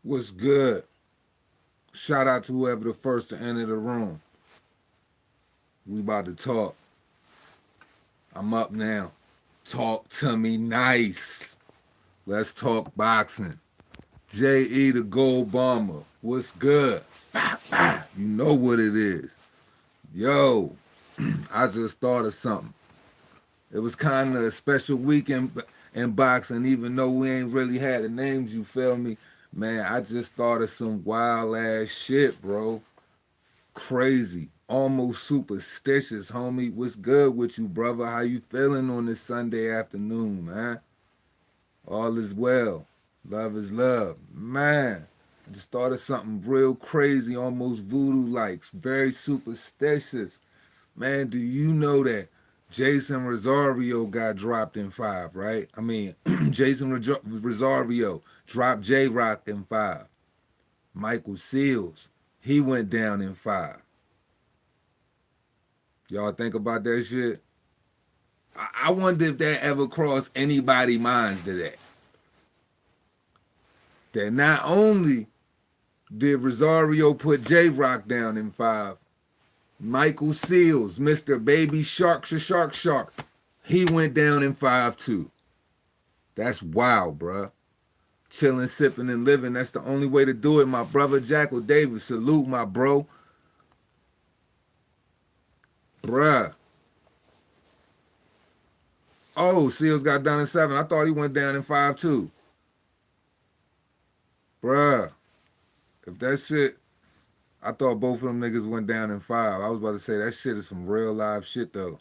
What's good? Shout out to whoever the first to enter the room. We about to talk. I'm up now. Talk to me nice. Let's talk boxing. J.E. the Gold Bomber. What's good? You know what it is. Yo, I just thought of something. It was kind of a special weekend in boxing, even though we ain't really had the names, you feel me? Man, I just thought of some wild ass shit, bro. Crazy, almost superstitious, homie. What's good with you, brother? How you feeling on this Sunday afternoon, man? All is well. Love is love. Man, I just thought of something real crazy, almost voodoo-like, very superstitious. Man, do you know that Jason Rosario got dropped in 5, right? I mean, Rosario dropped J-Rock in 5. Michael Seals, he went down in 5. Y'all think about that shit? I wonder if that ever crossed anybody's minds to that. That not only did Rosario put J-Rock down in 5, Michael Seals, Mr. Baby Shark, he went down in 5 too. That's wild, bruh. Chilling, sipping, and living. That's the only way to do it, my brother Jackal Davis. Salute, my bro. Bruh. Oh, Seals got down in 7. I thought he went down in 5 too. Bruh. If that shit, I thought both of them niggas went down in 5. I was about to say that shit is some real live shit though.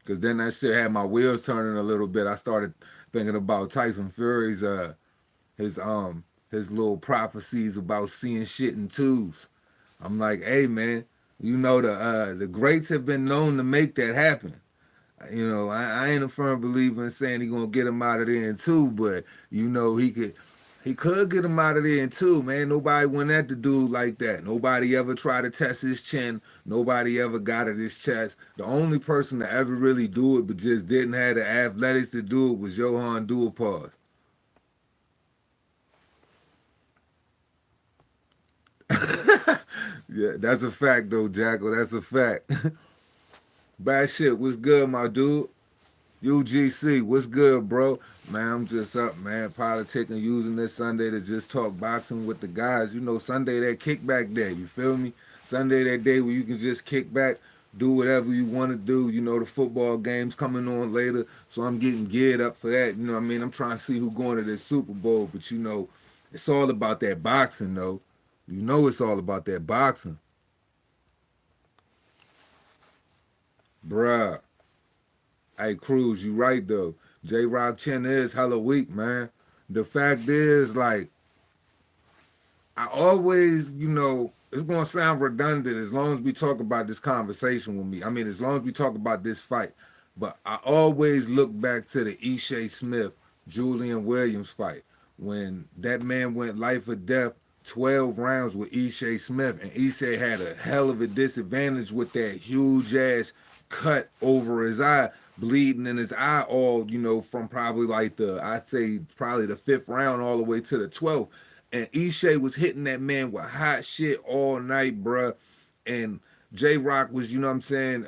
Cause then that shit had my wheels turning a little bit. I started thinking about Tyson Fury's his little prophecies about seeing shit in twos. I'm like, hey man, you know the greats have been known to make that happen. You know, I ain't a firm believer in saying he gonna get him out of there in 2, but you know he could get him out of there in 2, man. Nobody went at the dude like that. Nobody ever tried to test his chin. Nobody ever got at his chest. The only person to ever really do it but just didn't have the athletics to do it was Johan Duhaupas. Yeah, that's a fact though, Jackal. That's a fact. Bad shit. What's good, my dude? UGC, what's good, bro? Man, I'm just up, man. Politicking, using this Sunday to just talk boxing with the guys. You know, Sunday that kickback day. You feel me? Sunday that day where you can just kick back, do whatever you want to do. You know, the football game's coming on later, so I'm getting geared up for that. You know what I mean? I'm trying to see who going to this Super Bowl, but you know, it's all about that boxing, though. You know, it's all about that boxing, bruh. Hey, Cruz, you right though. J Rock chin is hella weak, man. The fact is, like, I always, you know, it's gonna sound redundant as long as we talk about this conversation with me. I mean, as long as we talk about this fight. But I always look back to the Ishe Smith, Julian Williams fight when that man went life or death, 12 rounds with Ishe Smith, and Ishe had a hell of a disadvantage with that huge ass cut over his eye, bleeding in his eye all, you know, from probably like I'd say probably the 5th round all the way to the 12th. And Ishe was hitting that man with hot shit all night, bruh. And J Rock was, you know what I'm saying?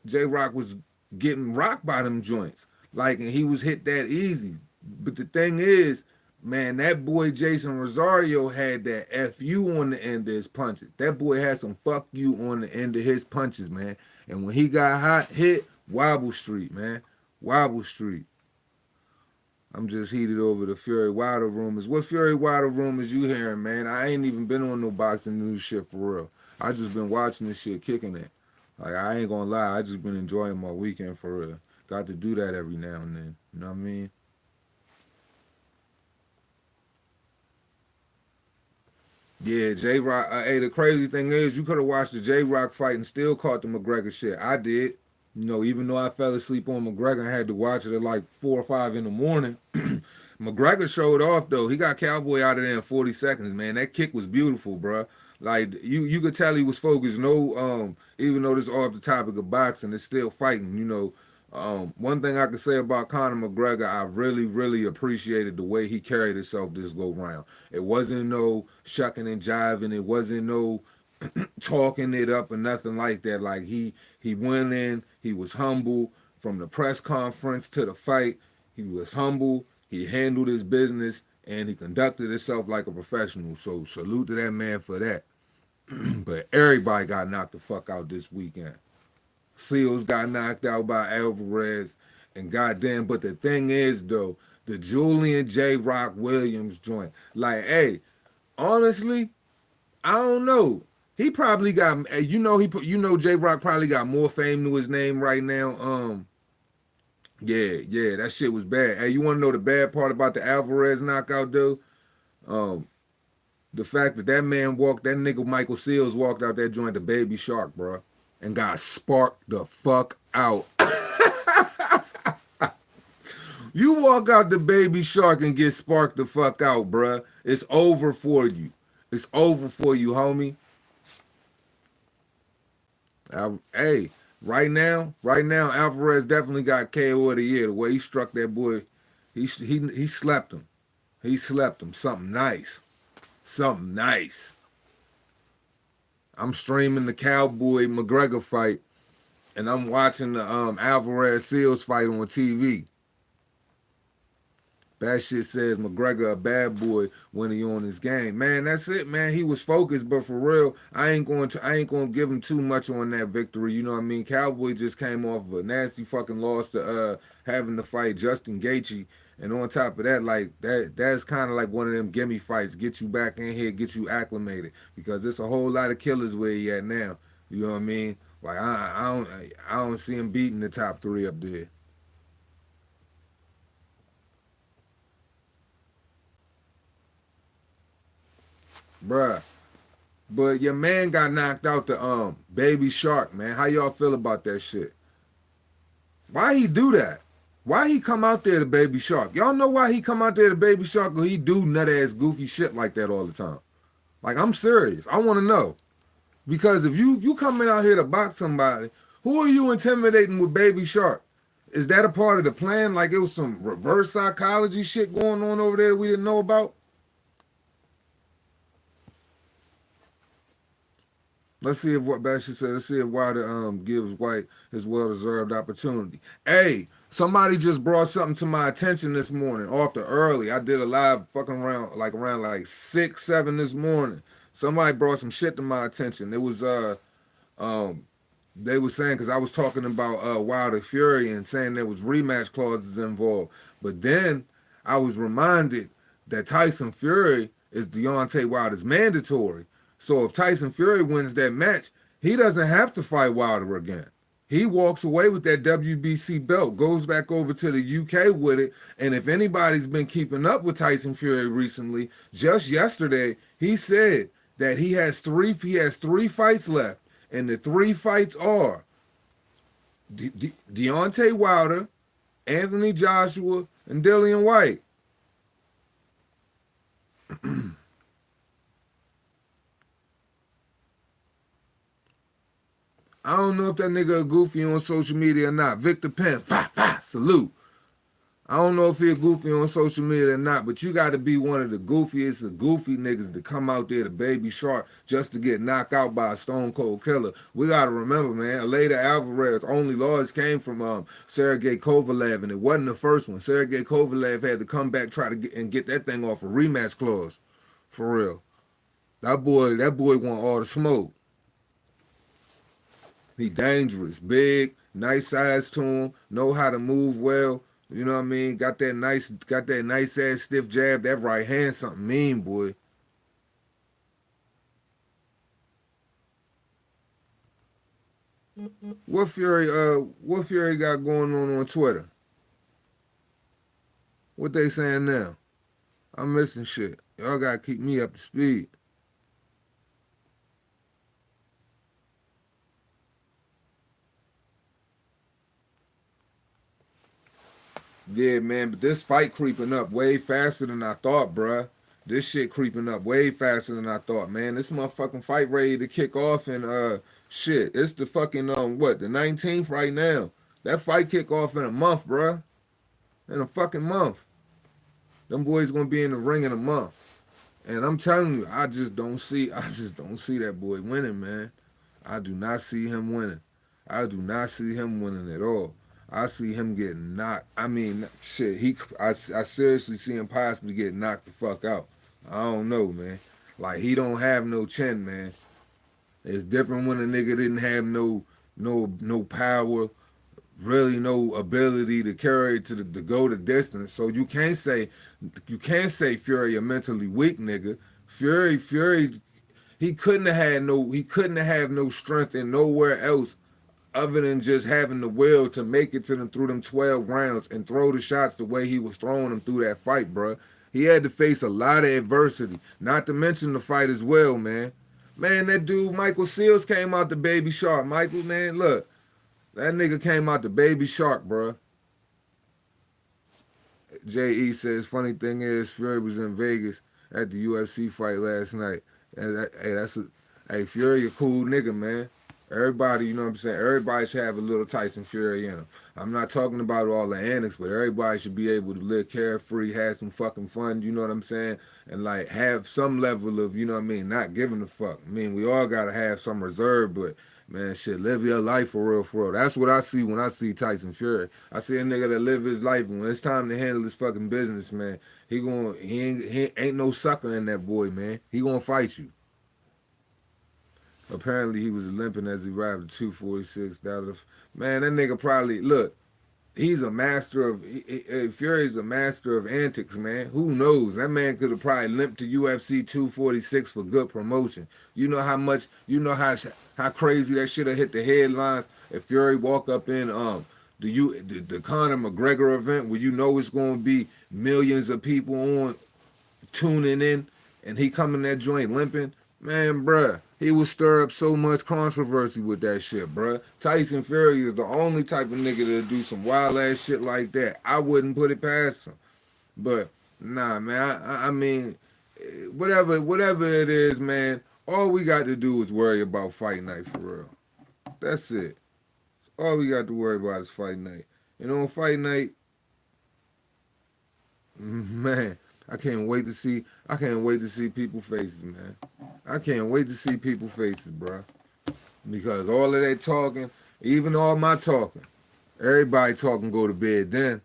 J Rock was getting rocked by them joints. Like, and he was hit that easy. But the thing is, man, that boy Jason Rosario had that FU on the end of his punches. That boy had some fuck you on the end of his punches, man. And when he got hot hit, Wobble Street, man. Wobble Street. I'm just heated over the Fury Wilder rumors. What Fury Wilder rumors you hearing, man? I ain't even been on no boxing news shit for real. I just been watching this shit, kicking it. Like, I ain't gonna lie, I just been enjoying my weekend for real. Got to do that every now and then. You know what I mean? Yeah, J Rock. Hey, the crazy thing is, you could have watched the J Rock fight and still caught the McGregor shit. I did. You know, even though I fell asleep on McGregor and had to watch it at like 4 or 5 in the morning, McGregor showed off though. He got Cowboy out of there in 40 seconds, man. That kick was beautiful, bro. Like you could tell he was focused. No, even though this is off the topic of boxing, it's still fighting. You know, One thing I can say about Conor McGregor, I really, really appreciated the way he carried himself this go round. It wasn't no shucking and jiving. It wasn't no talking it up or nothing like that. Like he went in, he was humble from the press conference to the fight. He was humble. He handled his business and he conducted himself like a professional. So salute to that man for that. But everybody got knocked the fuck out this weekend. Seals got knocked out by Alvarez, and goddamn. But the thing is, though, the Julian J. Rock Williams joint, like, hey, honestly, I don't know. He probably got, J. Rock probably got more fame to his name right now. Yeah, that shit was bad. Hey, you want to know the bad part about the Alvarez knockout, though? Um, the fact that that nigga Michael Seals walked out that joint, the Baby Shark, bro, and got sparked the fuck out. You walk out the Baby Shark and get sparked the fuck out, bruh. It's over for you. It's over for you, homie. Hey, right now, Alvarez definitely got KO of the year. The way he struck that boy, he slept him. He slept him. Something nice. Something nice. I'm streaming the Cowboy McGregor fight, and I'm watching the Alvarez Seals fight on TV. That shit says McGregor a bad boy when he on his game. Man, that's it, man. He was focused, but for real, I ain't going to give him too much on that victory. You know what I mean? Cowboy just came off of a nasty fucking loss to having to fight Justin Gaethje. And on top of that, like that's kind of like one of them gimme fights. Get you back in here, get you acclimated. Because there's a whole lot of killers where he at now. You know what I mean? Like I don't see him beating the top three up there. Bruh. But your man got knocked out the Baby Shark, man. How y'all feel about that shit? Why he do that? Why he come out there to Baby Shark? Y'all know why he come out there to Baby Shark, or he do nut ass goofy shit like that all the time? Like, I'm serious. I want to know. Because if you coming out here to box somebody, who are you intimidating with Baby Shark? Is that a part of the plan? Like it was some reverse psychology shit going on over there that we didn't know about? Let's see if what Basher says. Let's see if Wilder gives White his well-deserved opportunity. Hey, somebody just brought something to my attention this morning. Off the early, I did a live fucking around like 6, 7 this morning. Somebody brought some shit to my attention. It was um they were saying because I was talking about Wilder Fury and saying there was rematch clauses involved, but then I was reminded that Tyson Fury is Deontay Wilder's mandatory. So if Tyson Fury wins that match, he doesn't have to fight Wilder again. He walks away with that WBC belt, goes back over to the UK with it, and if anybody's been keeping up with Tyson Fury recently, just yesterday he said that he has three fights left, and the three fights are Deontay Wilder, Anthony Joshua, and Dillian White. I don't know if that nigga a goofy on social media or not. Victor Penn, Fah Fah, salute. I don't know if he a goofy on social media or not, but you got to be one of the goofiest of goofy niggas to come out there to Baby Shark just to get knocked out by a stone cold killer. We got to remember, man, later Alvarez only loss came from Sergey Kovalev, and it wasn't the first one. Sergey Kovalev had to come back, try to get that thing off a rematch clause. For real. That boy want all the smoke. He dangerous, big, nice size to him, know how to move well. You know what I mean? Got that nice ass stiff jab. That right hand something mean, boy. What Fury got going on Twitter? What they saying now? I'm missing shit. Y'all gotta keep me up to speed. Yeah, man, but this fight creeping up way faster than I thought, bruh. This shit creeping up way faster than I thought, man. This motherfucking fight ready to kick off and shit. It's the fucking the 19th right now. That fight kick off in a month, bruh. In a fucking month. Them boys gonna be in the ring in a month. And I'm telling you, I just don't see that boy winning, man. I do not see him winning. I do not see him winning at all. I see him getting knocked. I mean, shit. I seriously see him possibly getting knocked the fuck out. I don't know, man. Like he don't have no chin, man. It's different when a nigga didn't have no power, really no ability to carry to go the distance. So you can't say Fury a mentally weak nigga. Fury, he couldn't have no strength in nowhere else other than just having the will to make it to them through them 12 rounds and throw the shots the way he was throwing them through that fight, bro. He had to face a lot of adversity, not to mention the fight as well, man. Man, that dude Michael Seals came out the baby shark. Michael, man, look, that nigga came out the baby shark, bro. J.E. says, funny thing is, Fury was in Vegas at the UFC fight last night. Hey, Fury a cool nigga, man. Everybody, you know what I'm saying? Everybody should have a little Tyson Fury in them. I'm not talking about all the antics, but everybody should be able to live carefree, have some fucking fun, you know what I'm saying? And like have some level of, you know what I mean, not giving a fuck. I mean, we all gotta have some reserve, but man, shit, live your life for real, for real. That's what I see when I see Tyson Fury. I see a nigga that live his life, and when it's time to handle his fucking business, man, he ain't no sucker in that boy, man. He gonna fight you. Apparently, he was limping as he arrived at 246. Man, that nigga probably look. He's a master of Fury's a master of antics, man. Who knows? That man could have probably limped to UFC 246 for good promotion. You know how much, how crazy that should have hit the headlines if Fury walk up in the Conor McGregor event where you know it's going to be millions of people on tuning in, and he come in that joint limping. Man, bruh, he would stir up so much controversy with that shit, bruh. Tyson Fury is the only type of nigga to do some wild ass shit like that. I wouldn't put it past him. But nah, man, I mean, whatever it is, man, all we got to do is worry about fight night for real. That's it. All we got to worry about is fight night. And on fight night, man, I can't wait to see people's faces, man. I can't wait to see people's faces, bro. Because all of that talking, even all my talking, everybody talking go to bed then.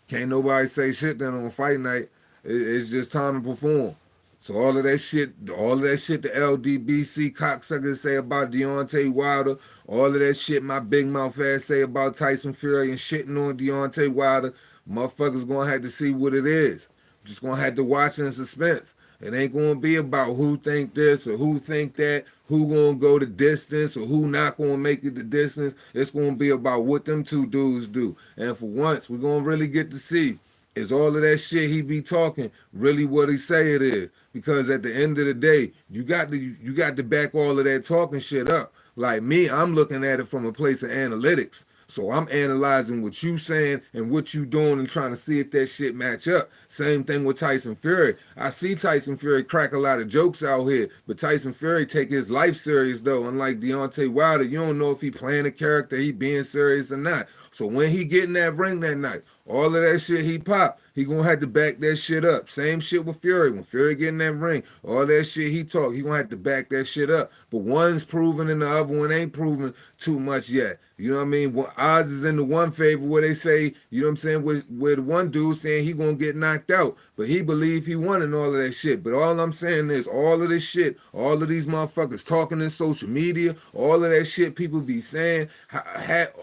Can't nobody say shit then on fight night. It's just time to perform. So all of that shit the LDBC cocksuckers say about Deontay Wilder, all of that shit my big mouth ass say about Tyson Fury and shitting on Deontay Wilder, motherfuckers gonna have to see what it is. Just gonna have to watch in suspense. It ain't gonna be about who think this or who think that, who gonna go the distance or who not gonna make it the distance. It's gonna be about what them two dudes do. And for once, we're gonna really get to see is all of that shit he be talking really what he say it is. Because at the end of the day, you got to back all of that talking shit up. Like me, I'm looking at it from a place of analytics. So I'm analyzing what you saying and what you doing and trying to see if that shit match up. Same thing with Tyson Fury. I see Tyson Fury crack a lot of jokes out here, but Tyson Fury take his life serious though. Unlike Deontay Wilder, you don't know if he playing a character, he being serious or not. So when he get in that ring that night, all of that shit he pop, he gonna have to back that shit up. Same shit with Fury. When Fury get in that ring, all that shit he talk, he gonna have to back that shit up. But one's proven and the other one ain't proven too much yet. You know what I mean? Well, odds is in the one favor where they say, you know what I'm saying, with one dude saying he gonna get knocked out, but he believe he won and all of that shit. But all I'm saying is all of this shit, all of these motherfuckers talking in social media, all of that shit people be saying,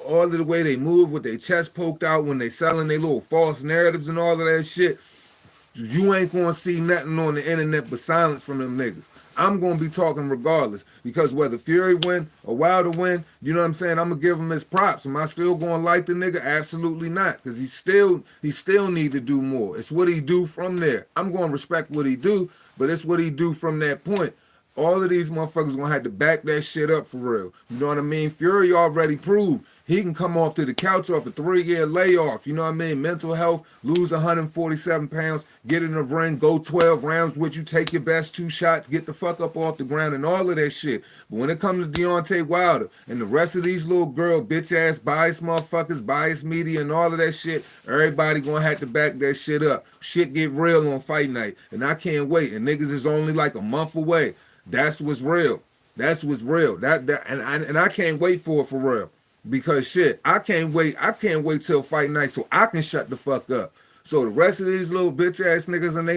all of the way they move with their chest poked out when they selling their little false narratives and all of that shit, you ain't gonna see nothing on the internet but silence from them niggas. I'm gonna be talking regardless because whether Fury win or Wilder win, you know what I'm saying, I'm gonna give him his props. Am I still gonna like the nigga? Absolutely not, because he still need to do more. It's what he do from there. I'm gonna respect what he do, but it's what he do from that point. All of these motherfuckers gonna have to back that shit up for real. You know what I mean? Fury already proved he can come off to the couch off a 3-year layoff. You know what I mean? Mental health, lose 147 pounds, get in the ring, go 12 rounds with you, take your best 2 shots, get the fuck up off the ground and all of that shit. But when it comes to Deontay Wilder and the rest of these little girl, bitch ass, biased motherfuckers, biased media and all of that shit, everybody gonna have to back that shit up. Shit get real on fight night. And I can't wait. And niggas is only like a month away. That's what's real. That's what's real. And I can't wait for real. Because shit, I can't wait. I can't wait till fight night so I can shut the fuck up. So the rest of these little bitch ass niggas and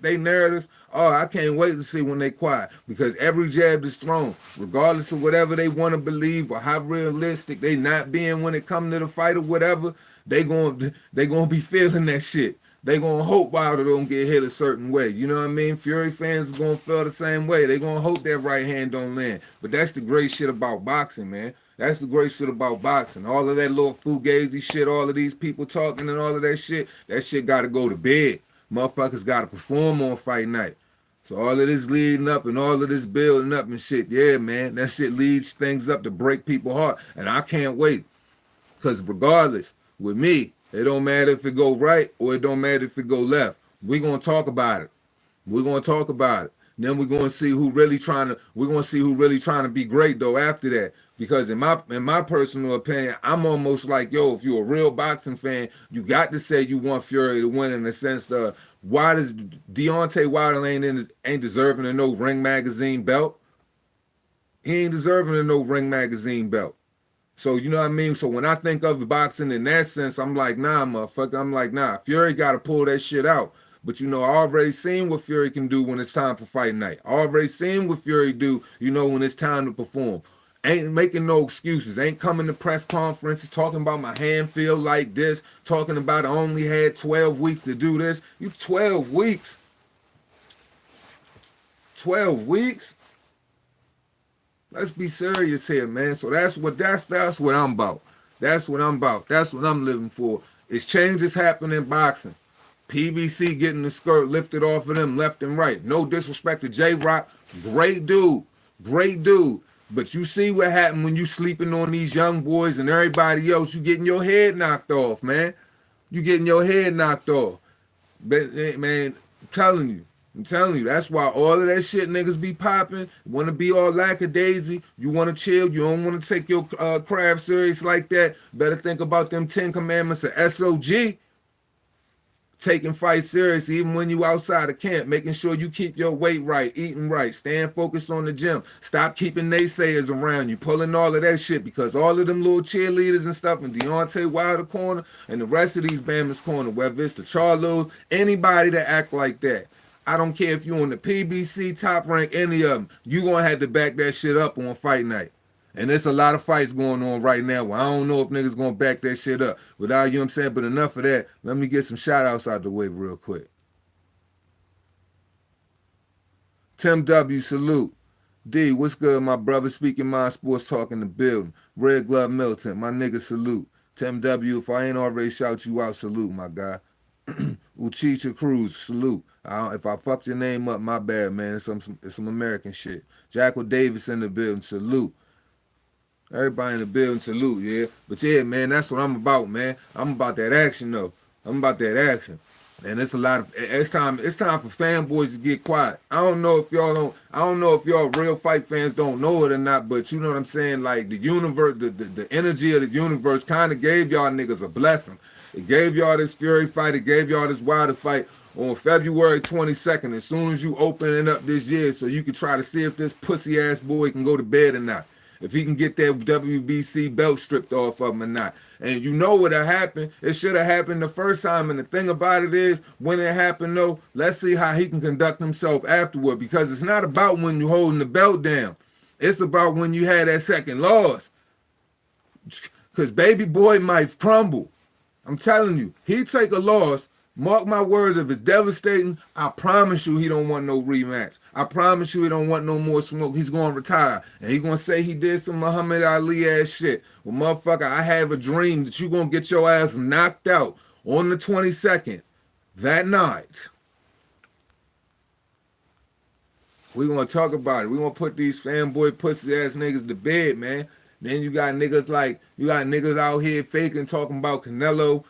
they narratives, oh, I can't wait to see when they quiet. Because every jab is thrown, regardless of whatever they want to believe or how realistic they not being when it come to the fight or whatever, they gonna be feeling that shit. They gonna hope Wilder don't get hit a certain way. You know what I mean? Fury fans is gonna feel the same way. They gonna hope that right hand don't land. But that's the great shit about boxing, man. That's the great shit about boxing. All of that little fugazi shit, all of these people talking and all of that shit gotta go to bed. Motherfuckers gotta perform on fight night. So all of this leading up and all of this building up and shit, yeah, man, that shit leads things up to break people's heart. And I can't wait. Because regardless, with me, it don't matter if it go right or it don't matter if it go left. We're gonna talk about it. We're gonna talk about it. Then we're gonna see who really trying to be great though after that. Because in my personal opinion, I'm almost like, yo, if you're a real boxing fan, you got to say you want Fury to win in the sense of why does Deontay Wilder ain't deserving of no Ring Magazine belt? He ain't deserving of no Ring Magazine belt. So, you know what I mean? So when I think of boxing in that sense, I'm like, nah, motherfucker. I'm like, nah, Fury got to pull that shit out. But, you know, I already seen what Fury can do when it's time for fight night. I already seen what Fury do, you know, when it's time to perform. Ain't making no excuses. Ain't coming to press conferences talking about my hand feel like this, talking about I only had 12 weeks to do this. You 12 weeks? 12 weeks? Let's be serious here, man. So that's what I'm about. That's what I'm about. That's what I'm living for. It's changes happening in boxing. PBC getting the skirt lifted off of them left and right. No disrespect to J-Rock. Great dude. Great dude. But you see what happened when you sleeping on these young boys and everybody else. You getting your head knocked off, man. You getting your head knocked off. But, man, I'm telling you, that's why all of that shit niggas be popping. Want to be all lackadaisy. You want to chill. You don't want to take your craft serious like that. Better think about them 10 commandments of SOG. Taking fight serious even when you outside of camp. Making sure you keep your weight right, eating right, staying focused on the gym. Stop keeping naysayers around you, pulling all of that shit because all of them little cheerleaders and stuff in Deontay Wilder corner and the rest of these Bama's corner, whether it's the Charlos, anybody that act like that. I don't care if you're on the PBC, top rank, any of them. You going to have to back that shit up on fight night. And there's a lot of fights going on right now where I don't know if niggas going to back that shit up. Without, you know what I'm saying? But enough of that. Let me get some shout-outs out the way real quick. Tim W, salute. D, what's good, my brother? Speaking Mind Sports Talk in the building. Red Glove Militant, my nigga, salute. Tim W, if I ain't already shout you out, salute, my guy. Uchicha Cruz, salute. If I fucked your name up, my bad, man. It's some American shit. Jackal Davis in the building, salute. Everybody in the building, salute, yeah. But yeah, man, that's what I'm about, man. I'm about that action, though. I'm about that action. And it's time for fanboys to get quiet. I don't know if y'all real fight fans don't know it or not, but you know what I'm saying? Like the universe, the energy of the universe kind of gave y'all niggas a blessing. It gave y'all this Fury fight, it gave y'all this Wilder fight on February 22nd, as soon as you open it up this year, so you can try to see if this pussy ass boy can go to bed or not. If he can get that WBC belt stripped off of him or not. And you know what happened. It should have happened the first time. And the thing about it is, when it happened, though, let's see how he can conduct himself afterward. Because it's not about when you're holding the belt down. It's about when you had that second loss. Because baby boy might crumble. I'm telling you, he take a loss. Mark my words, if it's devastating, I promise you he don't want no rematch. I promise you he don't want no more smoke. He's going to retire. And he's going to say he did some Muhammad Ali ass shit. Well, motherfucker, I have a dream that you're going to get your ass knocked out on the 22nd that night. We gonna talk about it. We gonna put these fanboy pussy ass niggas to bed, man. Then you got niggas like you got niggas out here faking talking about Canelo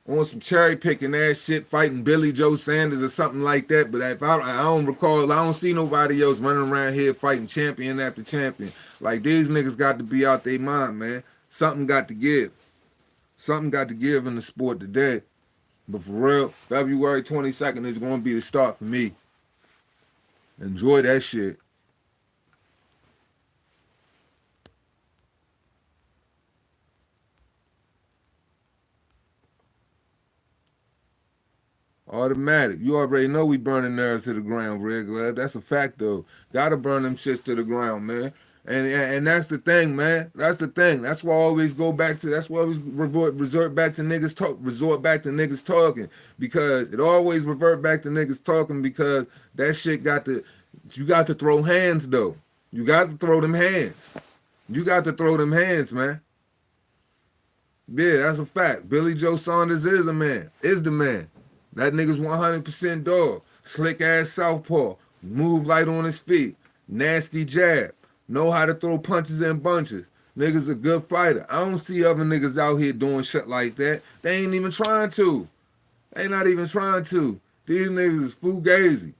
on some cherry picking ass shit, fighting Billy Joe Sanders or something like that. But if I don't recall, I don't see nobody else running around here fighting champion after champion. Like these niggas got to be out their mind, man. Something got to give. Something got to give in the sport today. But for real, February 22nd is gonna be the start for me. Enjoy that shit. Automatic. You already know we burning nerves to the ground, Red Glove. That's a fact, though. Gotta burn them shits to the ground, man. And that's the thing, man. That's the thing. That's why I always go back to. That's why I always resort back to niggas talk. Resort back to niggas talking because it always revert back to niggas talking because that shit got to. You got to throw hands though. You got to throw them hands. You got to throw them hands, man. Yeah, that's a fact. Billy Joe Saunders is a man. Is the man. That nigga's 100% dog. Slick ass southpaw. Move light on his feet. Nasty jab. Know how to throw punches in bunches. Nigga's a good fighter. I don't see other niggas out here doing shit like that. They ain't even trying to. They not even trying to. These niggas is fugazi.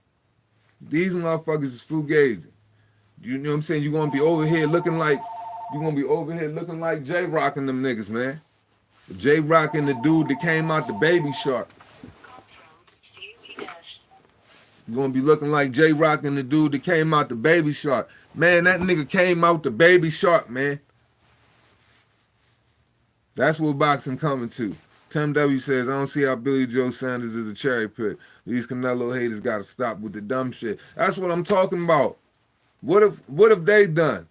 These motherfuckers is fugazi. You know what I'm saying? You're gonna be over here looking like J-Rock and them niggas, man. J-Rock and the dude that came out the Baby Shark. You're gonna be looking like J-Rock and the dude that came out the Baby Shark. Man, that nigga came out the Baby Shark, man. That's what boxing coming to. Tim W says, I don't see how Billy Joe Sanders is a cherry pick. These Canelo haters gotta stop with the dumb shit. That's what I'm talking about. What if they done?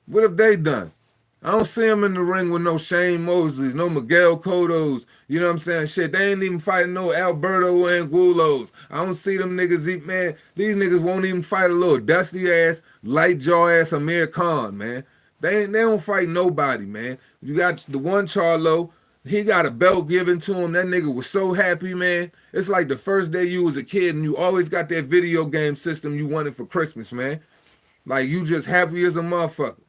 What have they done? I don't see him in the ring with no Shane Mosleys, no Miguel Cottos. You know what I'm saying? Shit, they ain't even fighting no Alberto Angulos. I don't see them niggas eat, man. These niggas won't even fight a little dusty ass, light jaw ass Amir Khan, man. They don't fight nobody, man. You got the one Charlo, he got a belt given to him. That nigga was so happy, man. It's like the first day you was a kid and you always got that video game system you wanted for Christmas, man. Like you just happy as a motherfucker.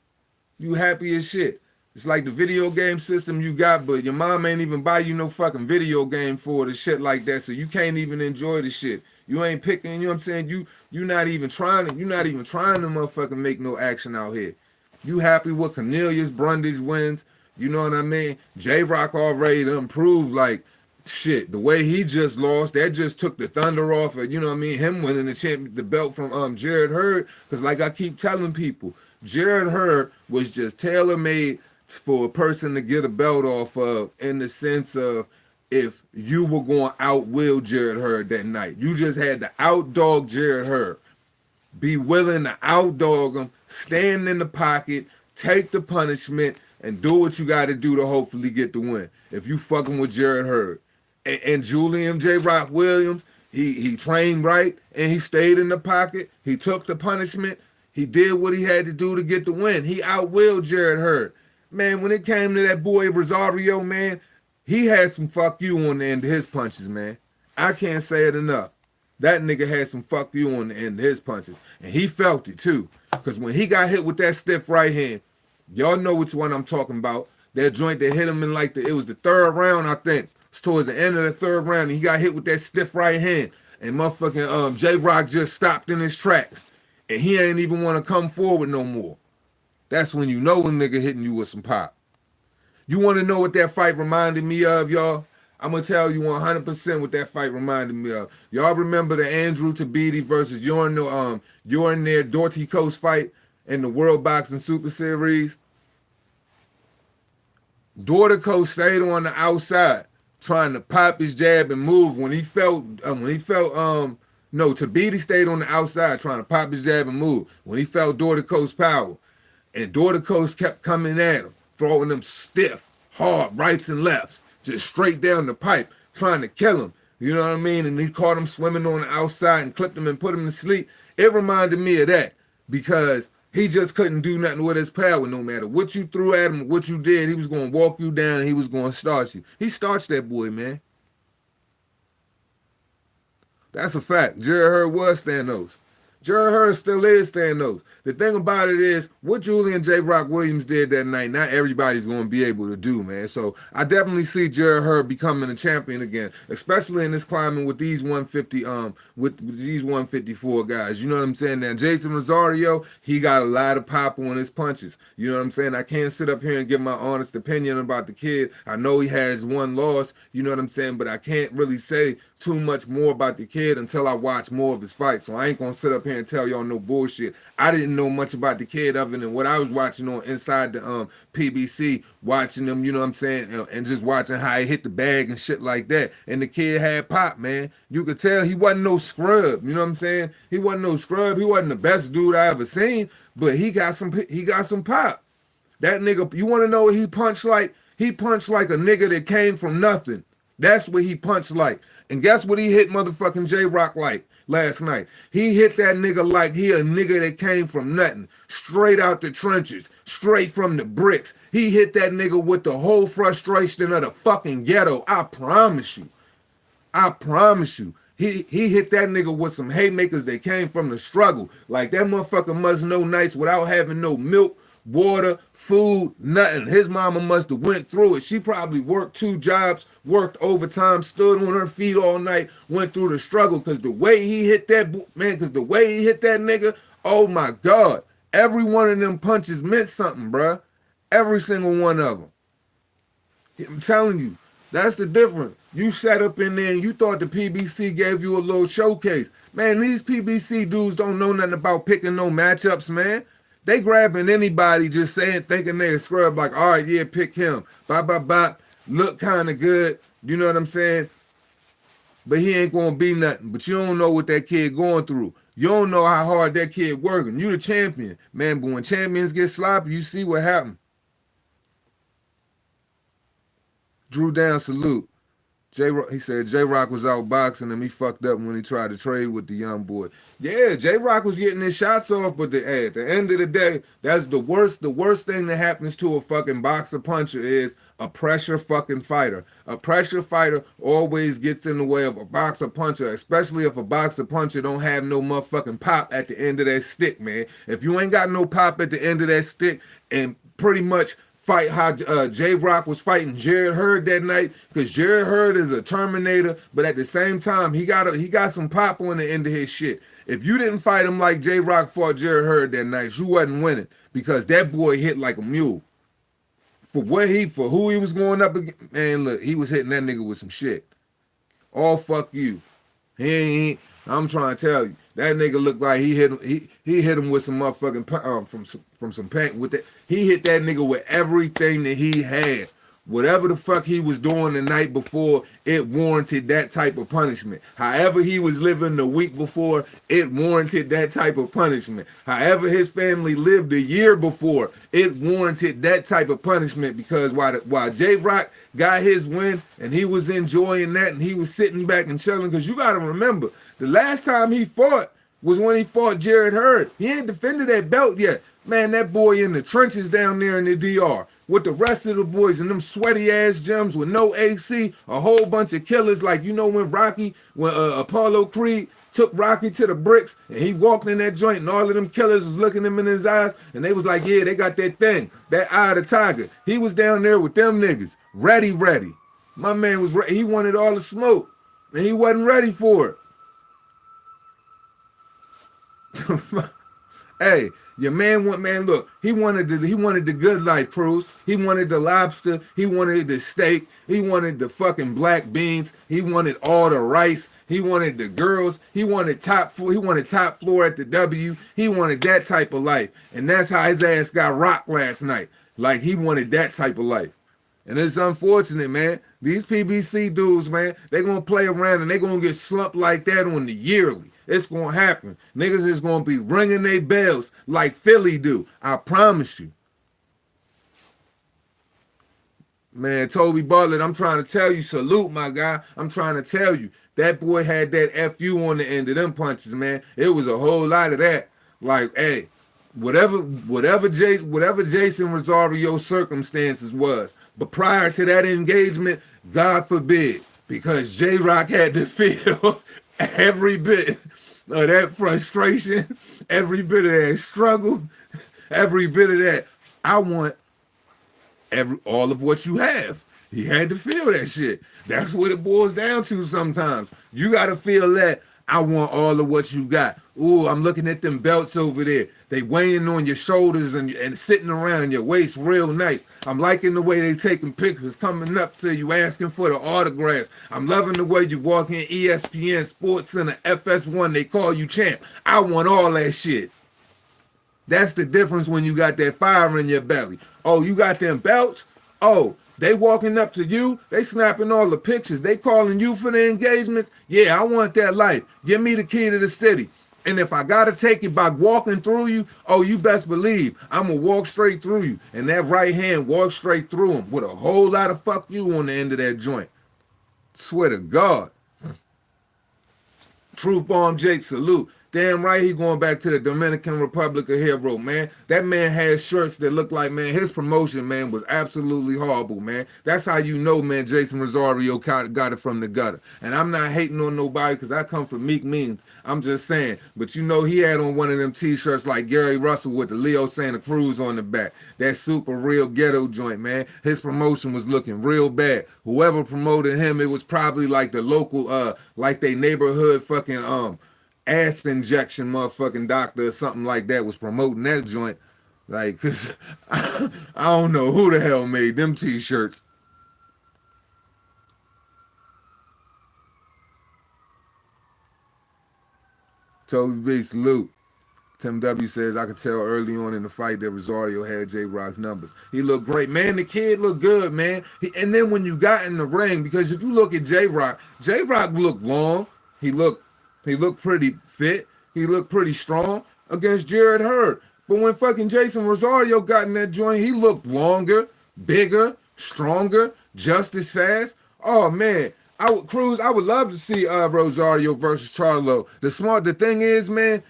You happy as shit. It's like the video game system you got, but your mom ain't even buy you no fucking video game for the shit like that, so you can't even enjoy the shit. You ain't picking, you know what I'm saying? You not even trying to motherfucking make no action out here. You happy with Cornelius Brundage wins, you know what I mean? J-Rock already done proved like shit. The way he just lost, that just took the thunder off of, you know what I mean, him winning the belt from Jared Hurd, because like I keep telling people, Jared Hurd was just tailor-made for a person to get a belt off of in the sense of if you were going to outwill Jared Hurd that night. You just had to outdog Jared Hurd. Be willing to outdog him, stand in the pocket, take the punishment, and do what you got to do to hopefully get the win. If you fucking with Jared Hurd. And Julian J. Rock Williams, he trained right, and he stayed in the pocket. He took the punishment. He did what he had to do to get the win. He outwilled Jared Hurd. Man, when it came to that boy Rosario, man, he had some fuck you on the end of his punches, man. I can't say it enough. That nigga had some fuck you on the end of his punches. And he felt it too. Because when he got hit with that stiff right hand, y'all know which one I'm talking about. That joint that hit him in like it was the third round, I think. It's towards the end of the third round, and he got hit with that stiff right hand. And motherfucking J-Rock just stopped in his tracks. And he ain't even want to come forward no more. That's when you know a nigga hitting you with some pop. You want to know what that fight reminded me of, y'all? I'm going to tell you 100% what that fight reminded me of. Y'all remember the Andrew Tabiti versus Yornair Dorticos fight in the World Boxing Super Series? Dorticos stayed on the outside trying to pop his jab and move. Tabiti stayed on the outside trying to pop his jab and move when he felt Dorticos' power. And Dorticos kept coming at him, throwing them stiff, hard rights and lefts, just straight down the pipe, trying to kill him. You know what I mean? And he caught him swimming on the outside and clipped him and put him to sleep. It reminded me of that because he just couldn't do nothing with his power. No matter what you threw at him, what you did, he was going to walk you down and he was going to starch you. He starched that boy, man. That's a fact. Jared Hurd was Thanos. Jerry Hurd still is Thanos. The thing about it is, what Julian J. Rock Williams did that night, not everybody's going to be able to do, man. So I definitely see Jerry Hurd becoming a champion again, especially in this climate with these 150, with these 154 guys. You know what I'm saying? Now Jason Rosario, he got a lot of pop on his punches. You know what I'm saying? I can't sit up here and give my honest opinion about the kid. I know he has one loss. You know what I'm saying? But I can't really say too much more about the kid until I watch more of his fights. So I ain't gonna sit up here and tell y'all no bullshit. I didn't know much about the kid other than what I was watching on inside the PBC, watching them, you know what I'm saying, and just watching how he hit the bag and shit like that. And the kid had pop, man. You could tell he wasn't no scrub. You know what I'm saying? He wasn't no scrub. He wasn't the best dude I ever seen, but he got some pop. That nigga, you want to know what he punched like? He punched like a nigga that came from nothing. That's what he punched like. And guess what he hit motherfucking J-Rock like last night? He hit that nigga like he a nigga that came from nothing. Straight out the trenches. Straight from the bricks. He hit that nigga with the whole frustration of the fucking ghetto. I promise you. I promise you. He hit that nigga with some haymakers that came from the struggle. Like that motherfucker must know nights without having no milk, water, food, nothing. His mama must have went through it. She probably worked 2 jobs, worked overtime, stood on her feet all night, went through the struggle. Because the way he hit that, man, because the way he hit that nigga, oh my God. Every one of them punches meant something, bruh. Every single one of them. I'm telling you, that's the difference. You sat up in there and you thought the PBC gave you a little showcase. Man, these PBC dudes don't know nothing about picking no matchups, man. They grabbing anybody just saying, thinking they a scrub, like, all right, yeah, pick him. Bop, bop, bop. Look kind of good. You know what I'm saying? But he ain't going to be nothing. But you don't know what that kid going through. You don't know how hard that kid working. You the champion. Man, but when champions get sloppy, you see what happened. Drew down, salute. He said J-Rock was out boxing him. He fucked up when he tried to trade with the young boy. Yeah, J-Rock was getting his shots off, but at the end of the day, that's the worst thing that happens to a fucking boxer puncher is a pressure fucking fighter. A pressure fighter always gets in the way of a boxer puncher, especially if a boxer puncher don't have no motherfucking pop at the end of that stick, man. If you ain't got no pop at the end of that stick and pretty much fight how J-Rock was fighting Jared Hurd that night, because Jared Hurd is a Terminator, but at the same time, he got some pop on the end of his shit. If you didn't fight him like J-Rock fought Jared Hurd that night, you wasn't winning, because that boy hit like a mule. For who he was going up against, man, look, he was hitting that nigga with some shit. All fuck you. I'm trying to tell you, that nigga looked like he hit him with some motherfucking from some paint with that. He hit that nigga with everything that he had. Whatever the fuck he was doing the night before, it warranted that type of punishment. However he was living the week before, it warranted that type of punishment. However his family lived a year before, it warranted that type of punishment, because while J-Rock got his win and he was enjoying that and he was sitting back and chilling, because you got to remember, the last time he fought was when he fought Jared Hurd. He ain't defended that belt yet. Man, that boy in the trenches down there in the DR with the rest of the boys in them sweaty ass gyms with no AC, a whole bunch of killers. Like, you know when Apollo Creed took Rocky to the bricks and he walked in that joint and all of them killers was looking him in his eyes and they was like, yeah, they got that thing, that eye of the tiger. He was down there with them niggas, ready. My man was ready. He wanted all the smoke and he wasn't ready for it. Hey, your man look, he wanted the good life, Cruz. He wanted the lobster, he wanted the steak, he wanted the fucking black beans, he wanted all the rice, he wanted the girls, he wanted top floor at the W, he wanted that type of life. And that's how his ass got rocked last night. Like, he wanted that type of life. And it's unfortunate, man. These PBC dudes, man, they gonna play around and they gonna get slumped like that on the yearly. It's going to happen. Niggas is going to be ringing their bells like Philly do. I promise you. Man, Toby Bartlett, I'm trying to tell you, salute, my guy. I'm trying to tell you, that boy had that FU on the end of them punches, man. It was a whole lot of that. Like, hey, whatever Jason Rosario's circumstances was, but prior to that engagement, God forbid, because J-Rock had to feel every bit of that frustration, every bit of that struggle, every bit of that. I want all of what you have. He had to feel that shit. That's what it boils down to sometimes. You gotta feel that I want all of what you got. Ooh, I'm looking at them belts over there. They weighing on your shoulders and sitting around your waist real nice. I'm liking the way they taking pictures, coming up to you, asking for the autographs. I'm loving the way you walk in ESPN, Sports Center, FS1, they call you champ. I want all that shit. That's the difference when you got that fire in your belly. Oh, you got them belts? Oh, they walking up to you, they snapping all the pictures, they calling you for the engagements. Yeah, I want that life. Give me the key to the city. And if I gotta take it by walking through you, oh, you best believe I'm gonna walk straight through you. And that right hand walk straight through him with a whole lot of fuck you on the end of that joint. Swear to God. Truth Bomb Jake, salute. Damn right he going back to the Dominican Republic of Hero, man. That man has shirts that look like, man, his promotion, man, was absolutely horrible, man. That's how you know, man, Jason Rosario got it from the gutter. And I'm not hating on nobody because I come from Meek Means. I'm just saying. But you know, he had on one of them t-shirts like Gary Russell with the Leo Santa Cruz on the back. That super real ghetto joint, man. His promotion was looking real bad. Whoever promoted him, it was probably like the local, like they neighborhood fucking, ass injection motherfucking doctor or something like that was promoting that joint. Like, cause I don't know who the hell made them t-shirts. Toby B, salute. Tim W says, I could tell early on in the fight that Rosario had J-Rock's numbers. He looked great. Man, the kid looked good, man. And then when you got in the ring, because if you look at J-Rock looked long. He looked pretty fit. He looked pretty strong against Jared Hurd. But when fucking Jason Rosario got in that joint, he looked longer, bigger, stronger, just as fast. Oh, man. I would love to see Rosario versus Charlo. The thing is, man,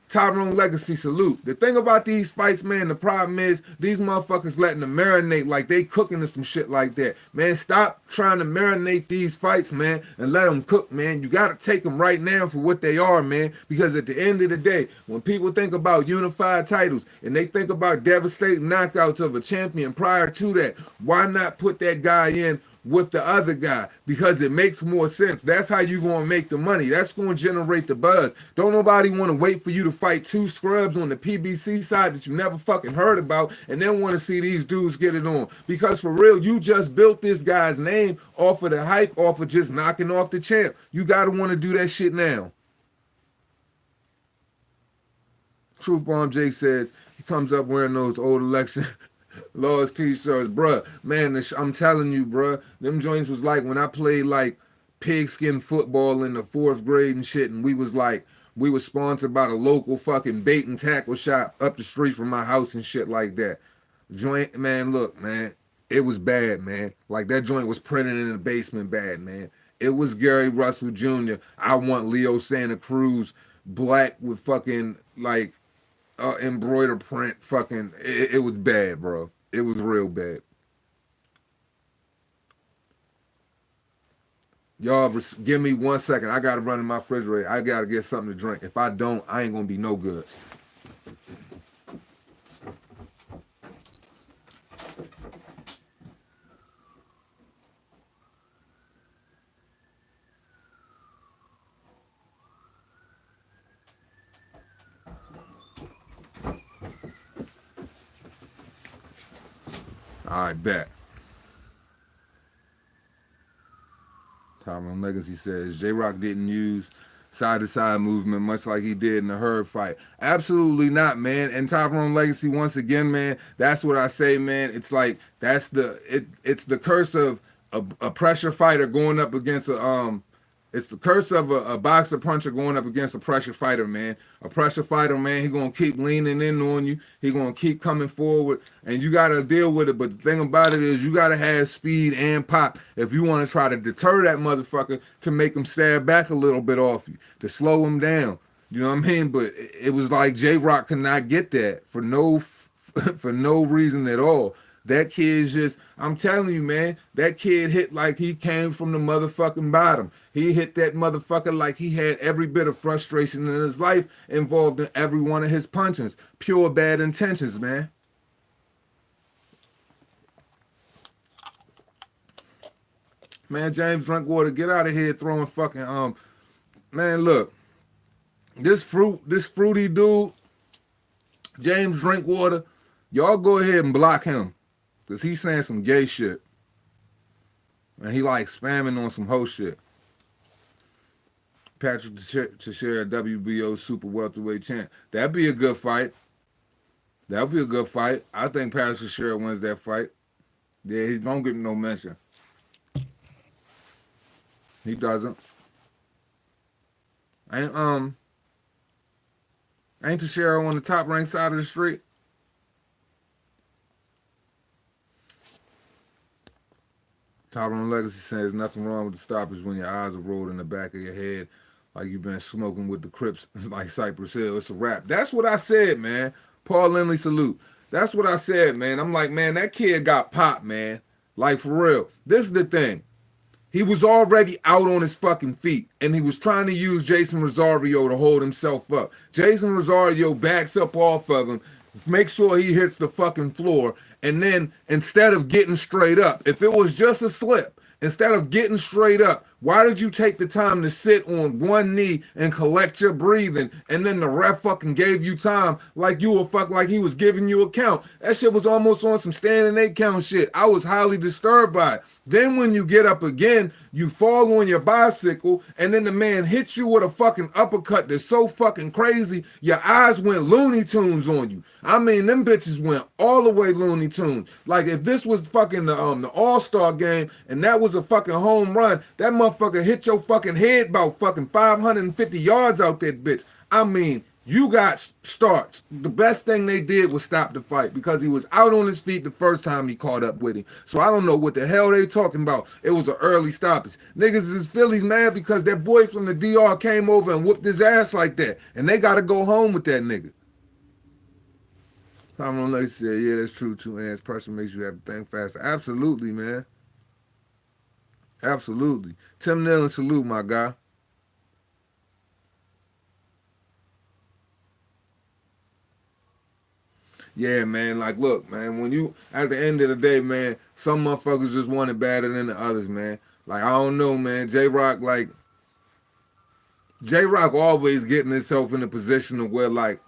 Tyrone Legacy, salute. The thing about these fights, man, the problem is these motherfuckers letting them marinate like they cooking to some shit like that. Man, stop trying to marinate these fights, man, and let them cook, man. You got to take them right now for what they are, man, because at the end of the day, when people think about unified titles and they think about devastating knockouts of a champion prior to that, why not put that guy in with the other guy? Because it makes more sense. That's how you going to make the money. That's going to generate the buzz. Don't nobody want to wait for you to fight two scrubs on the PBC side that you never fucking heard about and then want to see these dudes get it on. Because for real, you just built this guy's name off of the hype, off of just knocking off the champ. You got to want to do that shit now. Truth Bomb Jake says he comes up wearing those old election Laws t-shirts, bruh. Man, I'm telling you, bruh, them joints was like when I played like pigskin football in the 4th grade and shit, and we was sponsored by the local fucking bait and tackle shop up the street from my house and shit like that. Joint, man, look, man, it was bad, man. Like that joint was printed in the basement bad, man. It was Gary Russell Jr. I want Leo Santa Cruz black with fucking like embroider print fucking it was bad, bro. It was real bad. Y'all give me 1 second. I gotta run in my refrigerator. I gotta get something to drink. If I don't, I ain't gonna be no good. All right, bet. Tyrone Legacy says J-Rock didn't use side-to-side movement much like he did in the Hurd fight. Absolutely not, man. And Tyrone Legacy, once again, man, that's what I say, man. It's like it's the curse of a pressure fighter going up against it's the curse of a boxer puncher going up against a pressure fighter, man. A pressure fighter, man, he gonna keep leaning in on you. He gonna keep coming forward, and you gotta deal with it. But the thing about it is you gotta have speed and pop if you want to try to deter that motherfucker to make him stab back a little bit off you, to slow him down. You know what I mean? But it was like J-Rock could not get that for no reason at all. That kid's just, I'm telling you, man, that kid hit like he came from the motherfucking bottom. He hit that motherfucker like he had every bit of frustration in his life involved in every one of his punches. Pure bad intentions, man. Man, James Drinkwater, get out of here throwing fucking man, look, this fruity dude, James Drinkwater, y'all go ahead and block him. Cause he's saying some gay shit. And he like spamming on some hoe shit. Patrick Teixeira, WBO super welterweight champ. That'd be a good fight. That'd be a good fight. I think Patrick Teixeira wins that fight. Yeah, he don't get no mention. He doesn't. Ain't Teixeira on the top ranked side of the street? Tyrone Legacy says nothing wrong with the stoppage when your eyes are rolled in the back of your head like you've been smoking with the Crips like Cypress Hill. It's a wrap. That's what I said, man. Paul Lindley salute. That's what I said, man. I'm like, man, that kid got popped, man. Like, for real. This is the thing. He was already out on his fucking feet, and he was trying to use Jason Rosario to hold himself up. Jason Rosario backs up off of him, makes sure he hits the fucking floor, and then instead of getting straight up, if it was just a slip, instead of getting straight up, why did you take the time to sit on one knee and collect your breathing, and then the ref fucking gave you time like you were like he was giving you a count? That shit was almost on some standing 8 count shit. I was highly disturbed by it. Then when you get up again, you fall on your bicycle, and then the man hits you with a fucking uppercut that's so fucking crazy, your eyes went Looney Tunes on you. I mean, them bitches went all the way Looney Tunes. Like, if this was fucking the All-Star game, and that was a fucking home run, that motherfucker hit your fucking head about fucking 550 yards out that bitch. I mean, you got starts. The best thing they did was stop the fight because he was out on his feet the first time he caught up with him. So I don't know what the hell they talking about. It was an early stoppage. Niggas is Phillies mad because that boy from the DR came over and whooped his ass like that. And they got to go home with that nigga. Tom Lake said, yeah, that's true. 2 hands. Pressure makes you have to think faster. Absolutely, man. Absolutely. Tim Nillen, salute, my guy. Yeah, man, like, look, man, when you, at the end of the day, man, some motherfuckers just want it better than the others, man. Like, I don't know, man, J-Rock, like, J-Rock always getting himself in a position of where, like,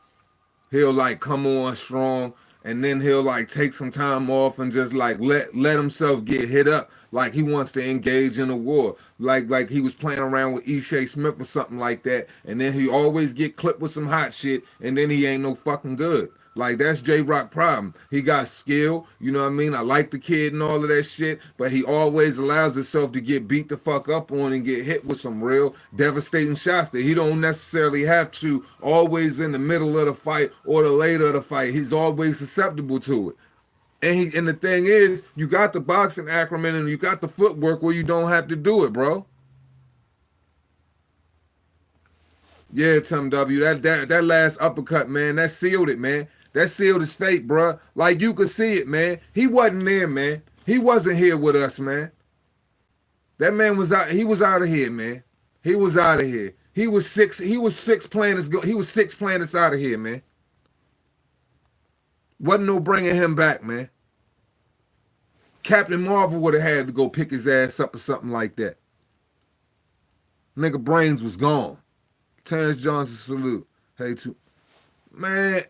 he'll, like, come on strong, and then he'll, like, take some time off and just, like, let himself get hit up like he wants to engage in a war. Like he was playing around with Ishai Smith or something like that, and then he always get clipped with some hot shit, and then he ain't no fucking good. Like, that's J-Rock problem. He got skill, you know what I mean? I like the kid and all of that shit, but he always allows himself to get beat the fuck up on and get hit with some real devastating shots that he don't necessarily have to always in the middle of the fight or the later of the fight. He's always susceptible to it. And the thing is, you got the boxing acumen and you got the footwork where you don't have to do it, bro. Yeah, Tim W. That last uppercut, man, that sealed it, man. That sealed his fate, bro. Like, you could see it, man. He wasn't there, man. He wasn't here with us, man. That man was out. He was out of here, man. He was out of here. He was six planets. He was 6 planets out of here, man. Wasn't no bringing him back, man. Captain Marvel would have had to go pick his ass up or something like that. Nigga brains was gone. Terrence Johnson, salute. Hey, man,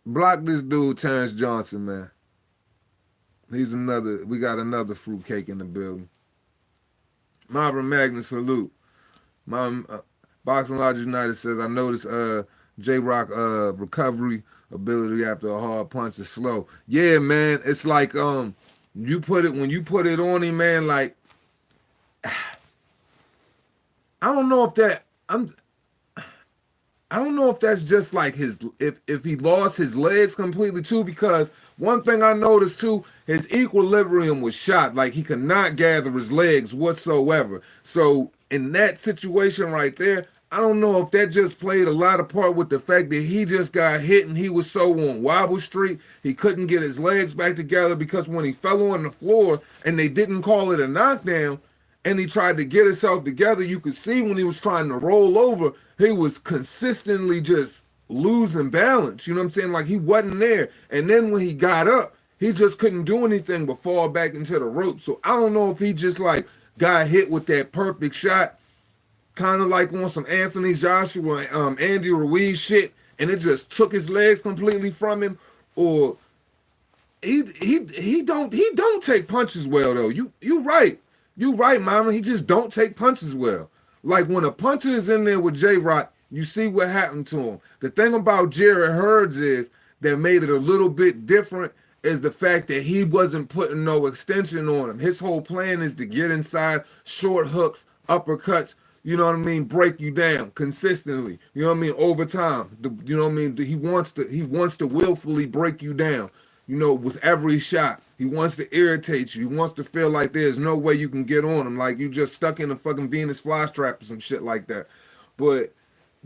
block this dude, Terrence Johnson, man. We got another fruitcake in the building. Marvin Magnus, salute. Boxing Logic United says, I noticed J-Rock recovery ability after a hard punch is slow. Yeah, man, it's like when you put it on him, man, like, I don't know if that's just like if he lost his legs completely too, because one thing I noticed too, his equilibrium was shot. Like, he could not gather his legs whatsoever. So in that situation right there, I don't know if that just played a lot of part with the fact that he just got hit and he was so on Wobble Street, he couldn't get his legs back together because when he fell on the floor and they didn't call it a knockdown and he tried to get himself together, you could see when he was trying to roll over, he was consistently just losing balance. You know what I'm saying? Like he wasn't there. And then when he got up, he just couldn't do anything but fall back into the rope. So I don't know if he just like got hit with that perfect shot, kind of like on some Anthony Joshua, Andy Ruiz shit, and it just took his legs completely from him, or he don't take punches well though. You right, mama. He just don't take punches well. Like when a puncher is in there with J Rock, you see what happened to him. The thing about Jared Hurds is that made it a little bit different is the fact that he wasn't putting no extension on him. His whole plan is to get inside, short hooks, uppercuts, you know what I mean, break you down consistently. You know what I mean, over time. You know what I mean? He wants to willfully break you down, you know, with every shot. He wants to irritate you. He wants to feel like there's no way you can get on him, like you just stuck in a fucking Venus flytrap or some shit like that. But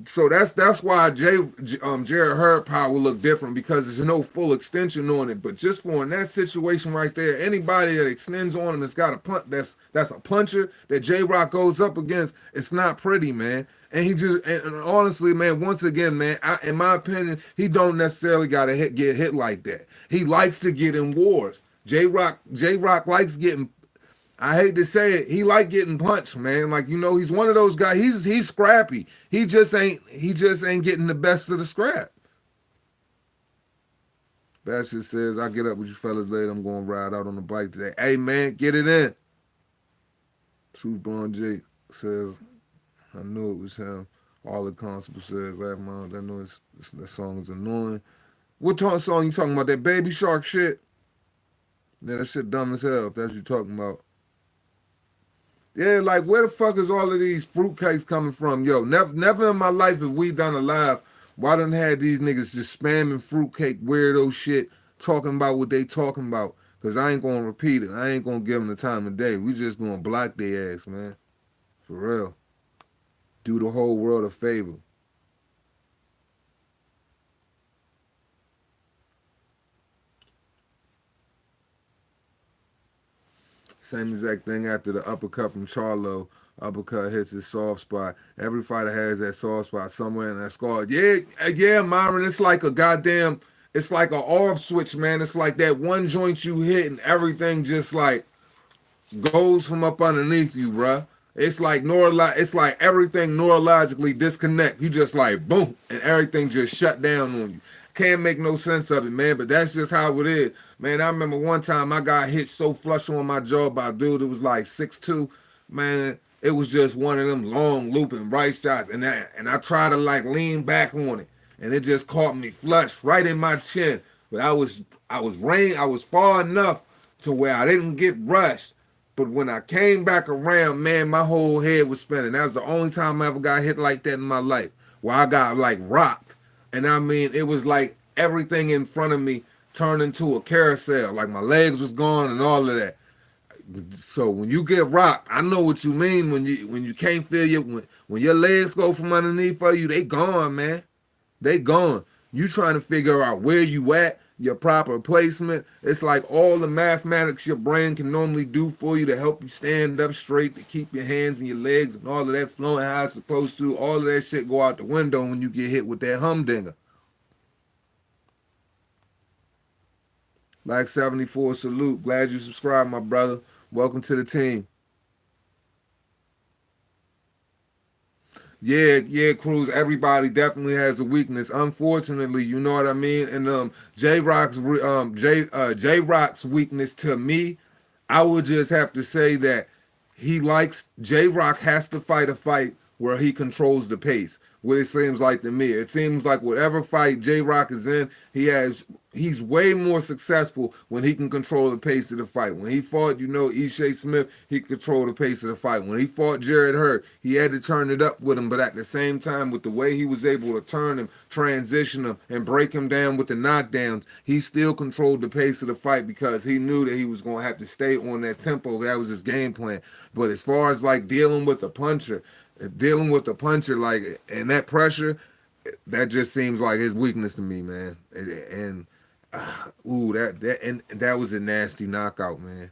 so that's why Jared Hurd power will look different because there's no full extension on it. But just for in that situation right there, anybody that extends on him that's got a punch that's a puncher that J Rock goes up against, it's not pretty, man. And he just and honestly, man, once again, man, in my opinion, he don't necessarily gotta get hit like that. He likes to get in wars. J Rock likes getting. I hate to say it, he like getting punched, man. Like, you know, he's one of those guys. He's scrappy. He just ain't getting the best of the scrap. Bastard says, "I get up with you fellas later. I'm gonna ride out on the bike today." Hey man, get it in. Truth Blonde Jake says, "I knew it was him." All the constable says, "Laugh mom, I know that song is annoying." What song you talking about? That Baby Shark shit? Yeah, that shit dumb as hell. If that's what you talking about. Yeah, like where the fuck is all of these fruitcakes coming from? Yo, never in my life have we done a live. Why done had these niggas just spamming fruitcake weirdo shit, talking about what they talking about? Cause I ain't gonna repeat it. I ain't gonna give them the time of day. We just gonna block their ass, man. For real. Do the whole world a favor. Same exact thing after the uppercut from Charlo. Uppercut hits his soft spot. Every fighter has that soft spot somewhere in that scar. Yeah, Myron. It's like a goddamn. It's like a off switch, man. It's like that one joint you hit and everything just like goes from up underneath you, bruh. It's like it's like everything neurologically disconnect. You just like boom, and everything just shut down on you. Can't make no sense of it, man. But that's just how it is, man. I remember one time I got hit so flush on my jaw by a dude that was like 6'2". Man, it was just one of them long looping right shots, and I tried to like lean back on it, and it just caught me flush right in my chin. But I was far enough to where I didn't get rushed. But when I came back around, man, my whole head was spinning. That was the only time I ever got hit like that in my life, where I got like rocked. And I mean, it was like everything in front of me turned into a carousel. Like my legs was gone and all of that. So when you get rocked, I know what you mean when you can't feel when your legs go from underneath of you, they gone, man. They gone. You trying to figure out where you at, your proper placement. It's like all the mathematics your brain can normally do for you to help you stand up straight, to keep your hands and your legs and all of that flowing how it's supposed to. All of that shit go out the window when you get hit with that humdinger. Like 74 salute. Glad you subscribed, my brother. Welcome to the team. Yeah, Cruz. Everybody definitely has a weakness. Unfortunately, you know what I mean. And J Rock's weakness to me, I would just have to say that J Rock has to fight a fight where he controls the pace. What it seems like to me, it seems like whatever fight J Rock is in, he's way more successful when he can control the pace of the fight. When he fought, Ishai Smith, he controlled the pace of the fight. When he fought Jared Hurd, he had to turn it up with him, but at the same time, with the way he was able to turn him, transition him, and break him down with the knockdowns, he still controlled the pace of the fight because he knew that he was going to have to stay on that tempo. That was his game plan. But as far as like dealing with a puncher, dealing with the puncher like and that pressure, that just seems like his weakness to me, man. And ooh, that was a nasty knockout, man.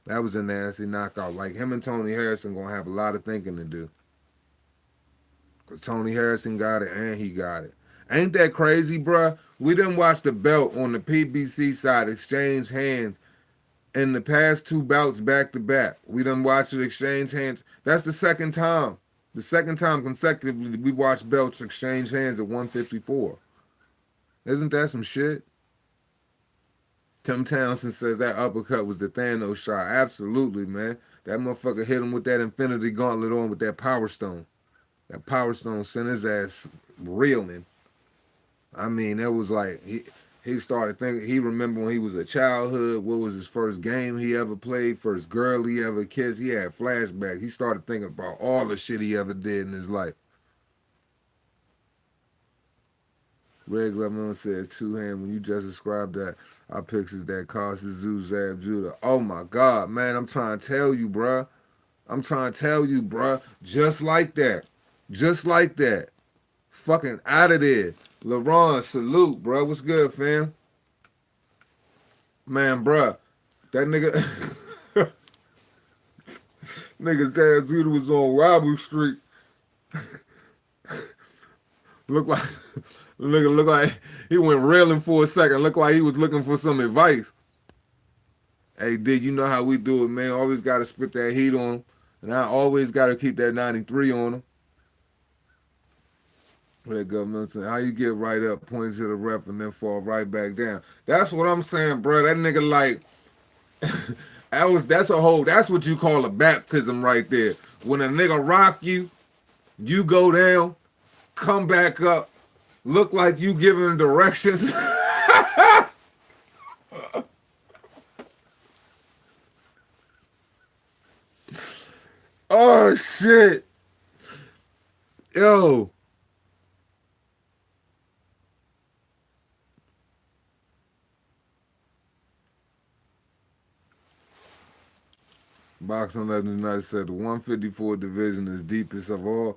That was a nasty knockout. Like him and Tony Harrison gonna have a lot of thinking to do. Cause Tony Harrison got it and he got it. Ain't that crazy, bruh? We done watched the belt on the PBC side exchange hands in the past two bouts back to back. We done watched it exchange hands. That's the second time. The second time consecutively we watched belts exchange hands at 154. Isn't that some shit? Tim Townsend says that uppercut was the Thanos shot. Absolutely, man. That motherfucker hit him with that Infinity Gauntlet on with that Power Stone. That Power Stone sent his ass reeling. I mean, it was like he started thinking. He remembered when he was a childhood. What was his first game he ever played? First girl he ever kissed. He had flashbacks. He started thinking about all the shit he ever did in his life. Red Glove said two hand when you just described that. Our pictures that caused Zoo Zab Judah. Oh my God, man! I'm trying to tell you, bruh. I'm trying to tell you, bruh. Just like that. Just like that. Fucking out of there. LeBron, salute, bro. What's good, fam? Man, bruh. That nigga. Nigga Zab Judah was on Robbery Street. Look like. Nigga look like he went railing for a second. Looked like he was looking for some advice. Hey, D, you know how we do it, man. Always got to spit that heat on him. And I always got to keep that 93 on him. Red Government saying, how you get right up, point to the ref, and then fall right back down. That's what I'm saying, bro. That nigga like that's what you call a baptism right there. When a nigga rock you, you go down, come back up, look like you giving directions. Oh shit. Yo. Boxing Legend United said the 154 division is deepest of all.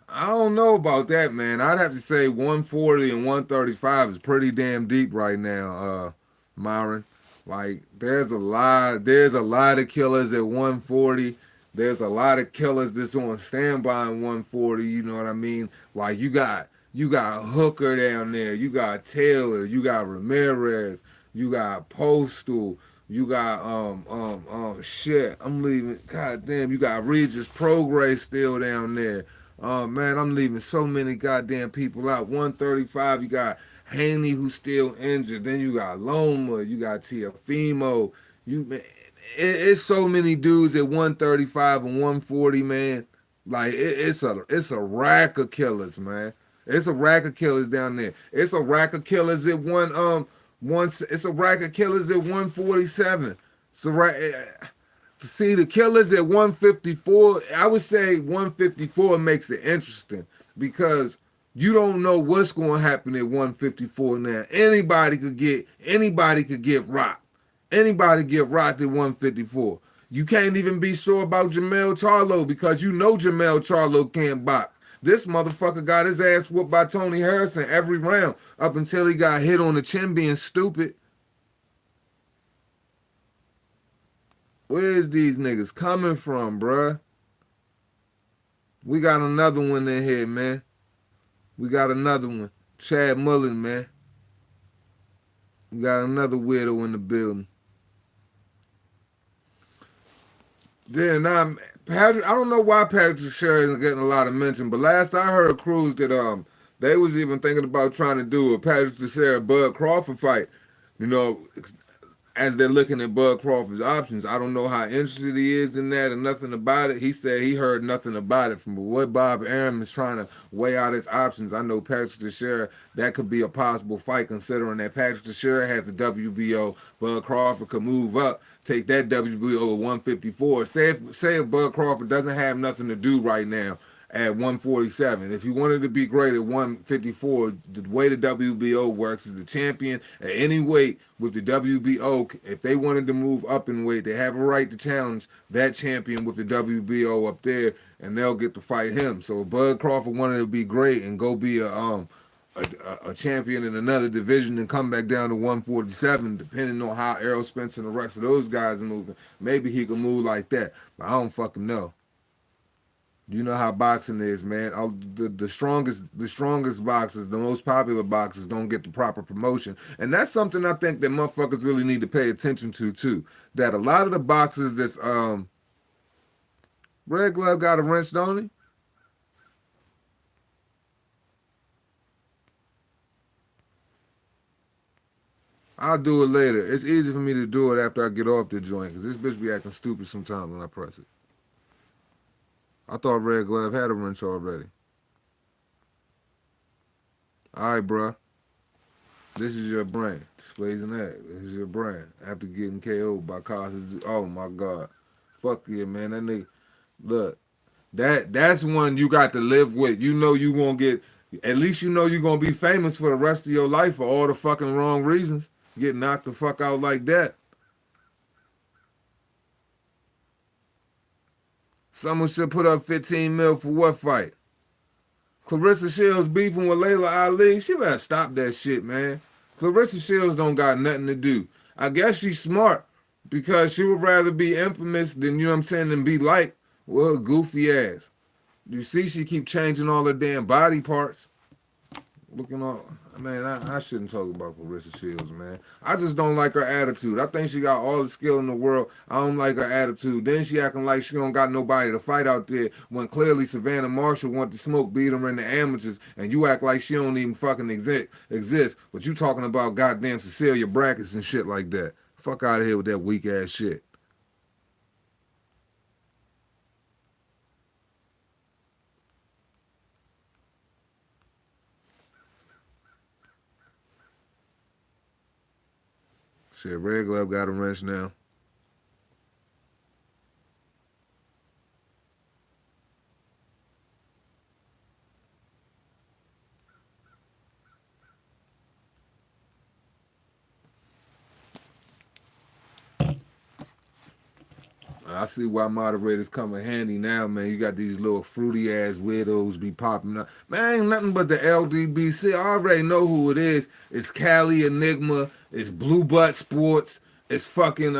I don't know about that, man. I'd have to say 140 and 135 is pretty damn deep right now, Myron. Like there's a lot of killers at 140. There's a lot of killers that's on standby in 140, you know what I mean? Like you got Hooker down there, you got Taylor, you got Ramirez, you got Postal, you got shit. I'm leaving. God damn, you got Regis Prograis still down there. Man, I'm leaving so many goddamn people out. 135, you got Haney who's still injured. Then you got Loma, you got Tiafimo. It's so many dudes at 135 and 140, man. Like it's a rack of killers, man. It's a rack of killers down there. It's a rack of killers at it's a rack of killers at 147. So right to see the killers at 154, I would say 154 makes it interesting because you don't know what's going to happen at 154 now. Anybody could get rocked. Anybody get rocked at 154. You can't even be sure about Jamel Charlo because you know Jamel Charlo can't box. This motherfucker got his ass whooped by Tony Harrison every round up until he got hit on the chin being stupid. Where's these niggas coming from, bruh? We got another one in here, man. We got another one. Chad Mullen, man. We got another weirdo in the building. Then Patrick, I don't know why Patrick Sherry isn't getting a lot of mention, but last I heard Cruz that they was even thinking about trying to do a Patrick Teixeira Bud Crawford fight. You know, as they're looking at Bud Crawford's options. I don't know how interested he is in that or nothing about it. He said he heard nothing about it from what Bob Arum is trying to weigh out his options. I know Patrick Teixeira, that could be a possible fight considering that Patrick Teixeira has the WBO. Bud Crawford could move up, take that WBO to 154. Say if Bud Crawford doesn't have nothing to do right now at 147. If you wanted to be great at 154, the way the WBO works is the champion at any weight with the WBO, if they wanted to move up in weight, they have a right to challenge that champion with the WBO up there, and they'll get to fight him. So if Bud Crawford wanted to be great and go be a champion in another division and come back down to 147, depending on how Errol Spence and the rest of those guys are moving, maybe he could move like that. But I don't fucking know. You know how boxing is, man. The strongest boxers, the most popular boxers, don't get the proper promotion, and that's something I think that motherfuckers really need to pay attention to too. That a lot of the boxers that's Red Glove got a wrench, don't he? I'll do it later. It's easy for me to do it after I get off the joint, because this bitch be acting stupid sometimes when I press it. I thought Red Glove had a wrench already. All right, bruh. This is your brand. Displays an act. This is your brand. After getting KO'd by Costas. Oh, my God. Fuck yeah, man. That nigga. Look. That's one you got to live with. You know you gonna get, at least you know you're gonna be famous for the rest of your life for all the fucking wrong reasons. Get knocked the fuck out like that. Someone should put up 15 mil for what fight? Clarissa Shields beefing with Layla Ali. She better stop that shit, man. Clarissa Shields don't got nothing to do. I guess she's smart because she would rather be infamous than, you know what I'm saying, than be liked. Well, goofy ass. You see she keep changing all her damn body parts. Looking all, man, I shouldn't talk about Clarissa Shields, man. I just don't like her attitude. I think she got all the skill in the world. I don't like her attitude. Then she acting like she don't got nobody to fight out there when clearly Savannah Marshall want to smoke beat her in the amateurs, and you act like she don't even fucking exist. But you talking about goddamn Cecilia Brackets and shit like that. Fuck out of here with that weak ass shit. Shit, Red Glove got a wrench now. I see why moderators come in handy now, man. You got these little fruity ass weirdos be popping up. Man, ain't nothing but the LDBC. I already know who it is. It's Cali Enigma. It's Blue Butt Sports. It's fucking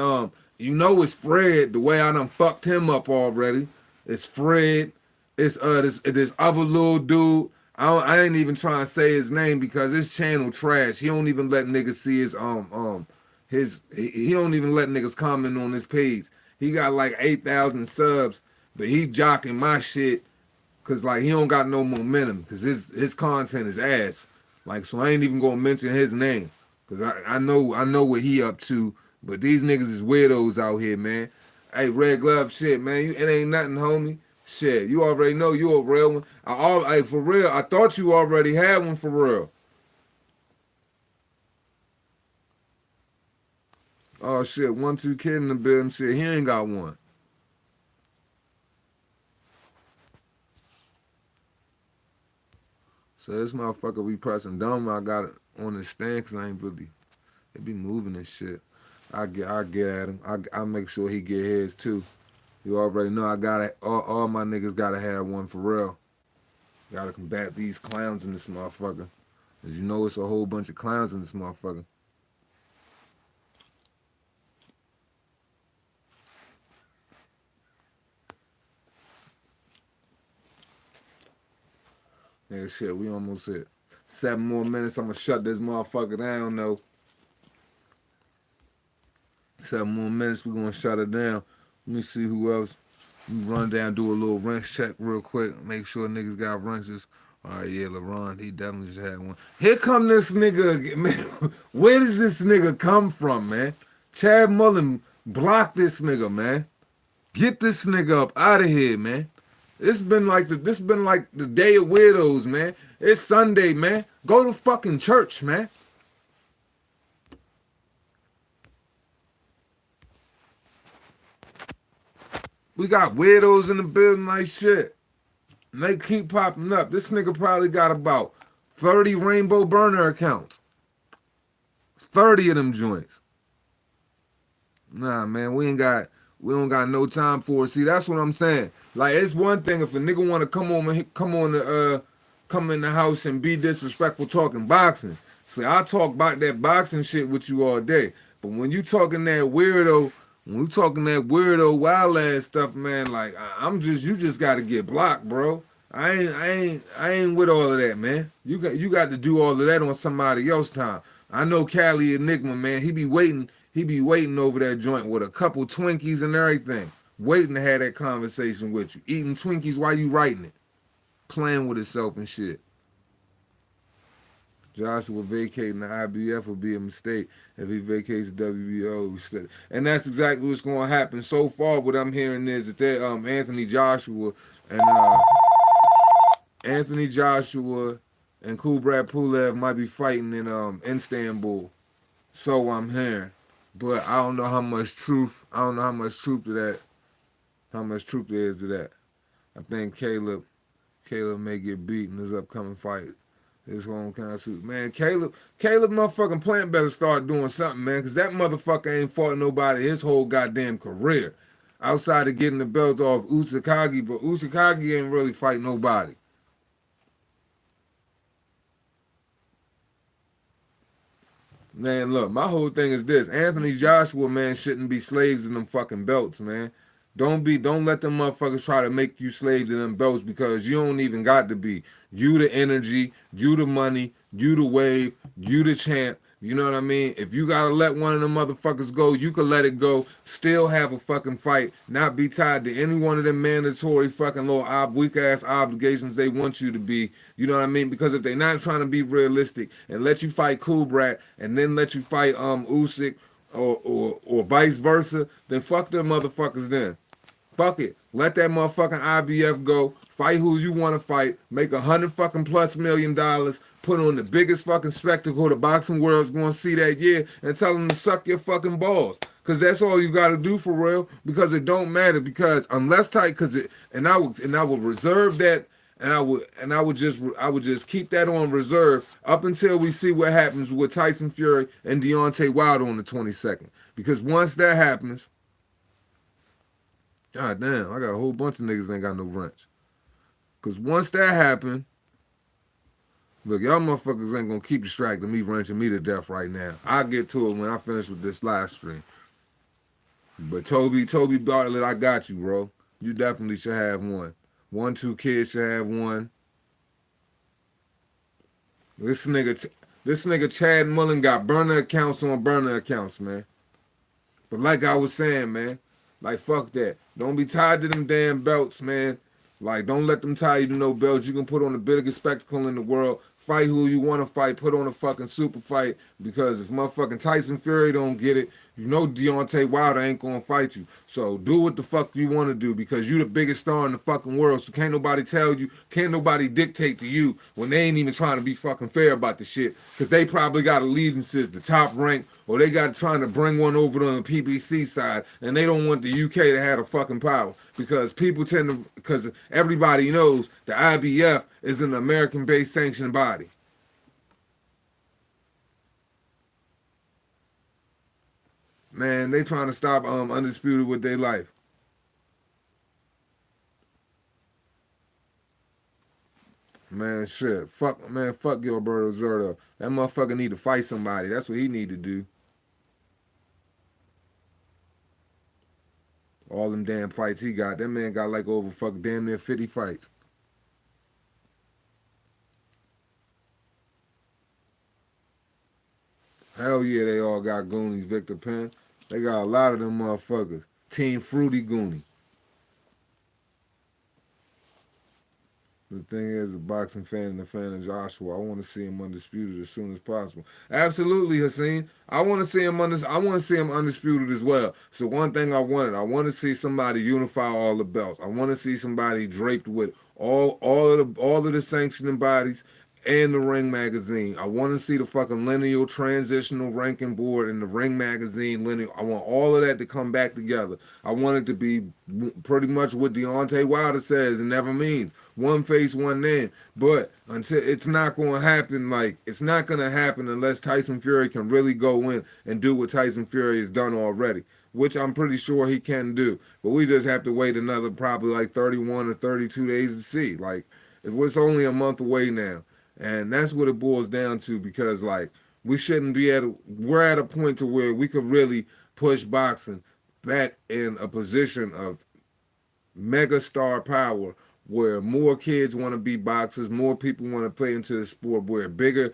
you know it's Fred. The way I done fucked him up already. It's Fred. It's this other little dude. I ain't even trying to say his name because his channel trash. He don't even let niggas see he don't even let niggas comment on his page. He got like 8,000 subs, but he jocking my shit because like he don't got no momentum because his content is ass. Like, so I ain't even gonna mention his name because I know what he up to. But these niggas is weirdos out here, man. Hey, Red Glove, shit, man, it ain't nothing, homie. Shit, you already know you a real one. Hey, for real, I thought you already had one for real. Oh shit, 1-2 kid in the building. Shit, he ain't got one. So this motherfucker be pressing dumb. I got it on the stand because I ain't really. It be moving and shit. I get at him. I make sure he get his too. You already know I gotta. All my niggas gotta have one for real. Gotta combat these clowns in this motherfucker. As you know, it's a whole bunch of clowns in this motherfucker. Yeah, shit, we almost hit 7 more minutes. I'm gonna shut this motherfucker down though. 7 more minutes, we gonna shut it down. Let me see who else. Run down, do a little wrench check real quick. Make sure niggas got wrenches. All right, yeah, LeBron, he definitely just had one. Here come this nigga again, man. Where does this nigga come from, man? Chad Mullen, block this nigga, man. Get this nigga up out of here, man. This been like the day of weirdos, man. It's Sunday, man. Go to fucking church, man. We got weirdos in the building like shit. And they keep popping up. This nigga probably got about 30 Rainbow Burner accounts. 30 of them joints. Nah, man, we don't got no time for it. See, that's what I'm saying. Like, it's one thing if a nigga want to come in the house and be disrespectful talking boxing. See, I talk about that boxing shit with you all day. But when you talking that weirdo, wild ass stuff, man, like you just got to get blocked, bro. I ain't with all of that, man. You got to do all of that on somebody else's time. I know Cali Enigma, man. He be waiting over that joint with a couple Twinkies and everything, waiting to have that conversation with you. Eating Twinkies while you writing it, playing with himself and shit. Joshua vacating the IBF would be a mistake if he vacates the WBO. And that's exactly what's going to happen. So far, what I'm hearing is that and Anthony Joshua and Kubrat Pulev might be fighting in Istanbul. So I'm hearing. But I don't know how much truth. I don't know how much truth to that. How much truth there is to that. I think Caleb may get beat in his upcoming fight. His home country. Man, Caleb motherfucking Plant better start doing something, man, because that motherfucker ain't fought nobody his whole goddamn career. Outside of getting the belt off Usakagi, but Usakagi ain't really fight nobody. Man, look, my whole thing is this. Anthony Joshua, man, shouldn't be slaves in them fucking belts, man. Don't let them motherfuckers try to make you slaves in them belts because you don't even got to be. You the energy, you the money, you the wave, you the champ. You know what I mean? If you gotta let one of them motherfuckers go, you can let it go. Still have a fucking fight. Not be tied to any one of them mandatory fucking little weak ass obligations they want you to be. You know what I mean? Because if they not trying to be realistic and let you fight Cool Brat and then let you fight Usyk or vice versa, then fuck them motherfuckers then. Fuck it. Let that motherfucking IBF go. Fight who you want to fight. Make $100+ million. Put on the biggest fucking spectacle the boxing world's going to see that year and tell them to suck your fucking balls. Because that's all you got to do for real. Because it don't matter. Because unless tight, I would reserve that. And I would just keep that on reserve up until we see what happens with Tyson Fury and Deontay Wilder on the 22nd. Because once that happens, god damn, I got a whole bunch of niggas that ain't got no wrench. Because once that happen, look, y'all motherfuckers ain't gonna keep distracting me, wrenching me to death right now. I'll get to it when I finish with this live stream. But Toby Bartlett, I got you, bro. You definitely should have one. 1-2 kids should have one. This nigga Chad Mullen got burner accounts on burner accounts, man. But like I was saying, man, like fuck that. Don't be tied to them damn belts, man. Like, don't let them tie you to no belts. You can put on the biggest spectacle in the world. Fight who you want to fight. Put on a fucking super fight. Because if motherfucking Tyson Fury don't get it, you know Deontay Wilder ain't going to fight you. So do what the fuck you want to do because you the biggest star in the fucking world. So can't nobody tell you, can't nobody dictate to you when they ain't even trying to be fucking fair about the shit. Because they probably got allegiances, the top rank, or they got trying to bring one over on the PBC side, and they don't want the UK to have the fucking power because because everybody knows the IBF is an American-based sanctioned body. Man, they trying to stop Undisputed with their life. Man, shit. Fuck Gilberto Zerto. That motherfucker need to fight somebody. That's what he need to do. All them damn fights he got. That man got like over fucking damn near 50 fights. Hell yeah, they all got Goonies, Victor Penn. They got a lot of them motherfuckers. Team Fruity Goonie. The thing is, a boxing fan and a fan of Joshua, I want to see him undisputed as soon as possible. Absolutely, Haseen. I want to see him undisputed as well. So one thing I want to see somebody unify all the belts. I want to see somebody draped with all of the sanctioning bodies and the Ring magazine. I want to see the fucking lineal transitional ranking board and the Ring magazine lineal. I want all of that to come back together. I want it to be pretty much what Deontay Wilder says. It never means one face, one name. But until it's not going to happen, like it's not going to happen unless Tyson Fury can really go in and do what Tyson Fury has done already, which I'm pretty sure he can do. But we just have to wait another probably like 31 or 32 days to see. Like it's only a month away now. And that's what it boils down to, because like we shouldn't be we're at a point to where we could really push boxing back in a position of mega star power, where more kids want to be boxers, more people want to play into the sport, where bigger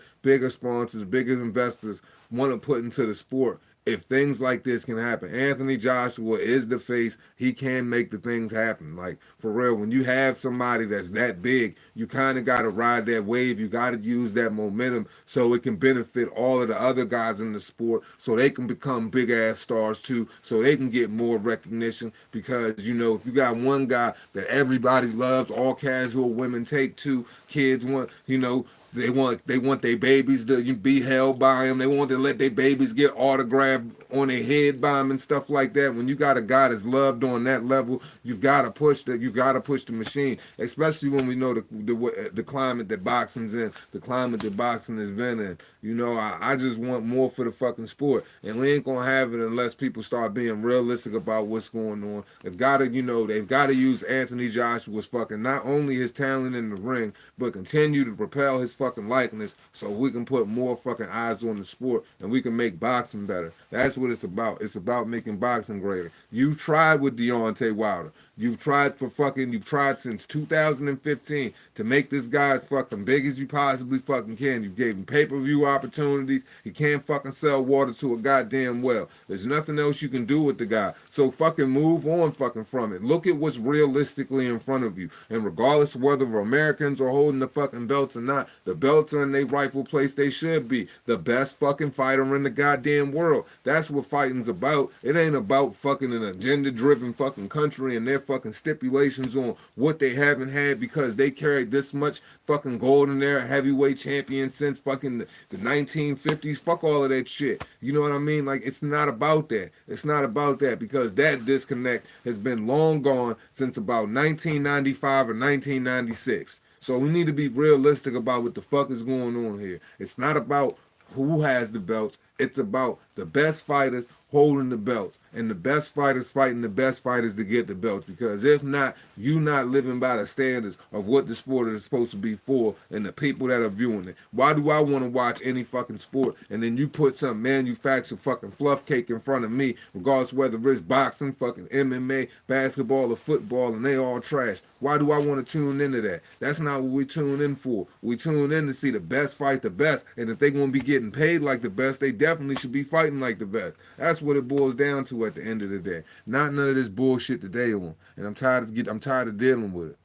sponsors, bigger investors want to put into the sport. If things like this can happen, Anthony Joshua is the face. He can make the things happen. Like, for real, when you have somebody that's that big, you kind of got to ride that wave. You got to use that momentum so it can benefit all of the other guys in the sport, so they can become big ass stars too, so they can get more recognition. Because, you know, if you got one guy that everybody loves, all casual women take to, kids want, you know, they want their babies to be held by them. They want to let their babies get autographed on their head by them and stuff like that. When you got a guy that's loved on that level, you've got to push the machine. Especially when we know the climate that boxing's in, the climate that boxing has been in. You know, I just want more for the fucking sport, and we ain't gonna have it unless people start being realistic about what's going on. They've got to use Anthony Joshua's fucking, not only his talent in the ring, but continue to propel his fucking likeness so we can put more fucking eyes on the sport and we can make boxing better. That's what it's about. It's about making boxing greater. You tried with Deontay Wilder. You've tried since 2015 to make this guy as fucking big as you possibly fucking can. You gave him pay-per-view opportunities. He can't fucking sell water to a goddamn well. There's nothing else you can do with the guy. So fucking move on fucking from it. Look at what's realistically in front of you. And regardless of whether Americans are holding the fucking belts or not, the belts are in their rightful place they should be. The best fucking fighter in the goddamn world. That's what fighting's about. It ain't about fucking an agenda-driven fucking country and their fucking stipulations on what they haven't had because they carried this much fucking gold in there, heavyweight champion since fucking the 1950s. Fuck all of that shit. You know what I mean? Like, it's not about that. It's not about that, because that disconnect has been long gone since about 1995 or 1996. So we need to be realistic about what the fuck is going on here. It's not about who has the belts. It's about the best fighters holding the belts, and the best fighters fighting the best fighters to get the belts. Because if not, you not living by the standards of what the sport is supposed to be for and the people that are viewing it. Why do I want to watch any fucking sport and then you put some manufactured fucking fluff cake in front of me, regardless whether it's boxing, fucking MMA, basketball, or football, and they all trash? Why do I want to tune into that? That's not what we tune in for. We tune in to see the best fight the best, and if they're going to be getting paid like the best, they definitely should be fighting like the best. That's what it boils down to at the end of the day. Not none of this bullshit that they on. And I'm tired of dealing with it.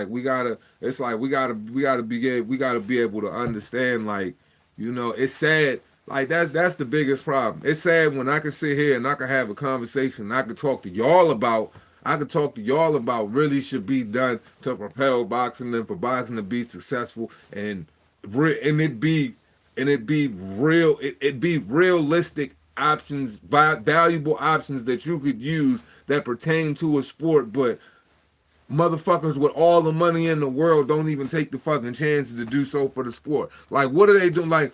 We gotta be able to understand, like, you know, it's sad. Like, that's the biggest problem. It's sad when I can sit here and I can have a conversation and I can talk to y'all about really should be done to propel boxing and for boxing to be successful, and it be realistic options, valuable options that you could use that pertain to a sport. But motherfuckers with all the money in the world don't even take the fucking chances to do so for the sport. Like, what are they doing? Like,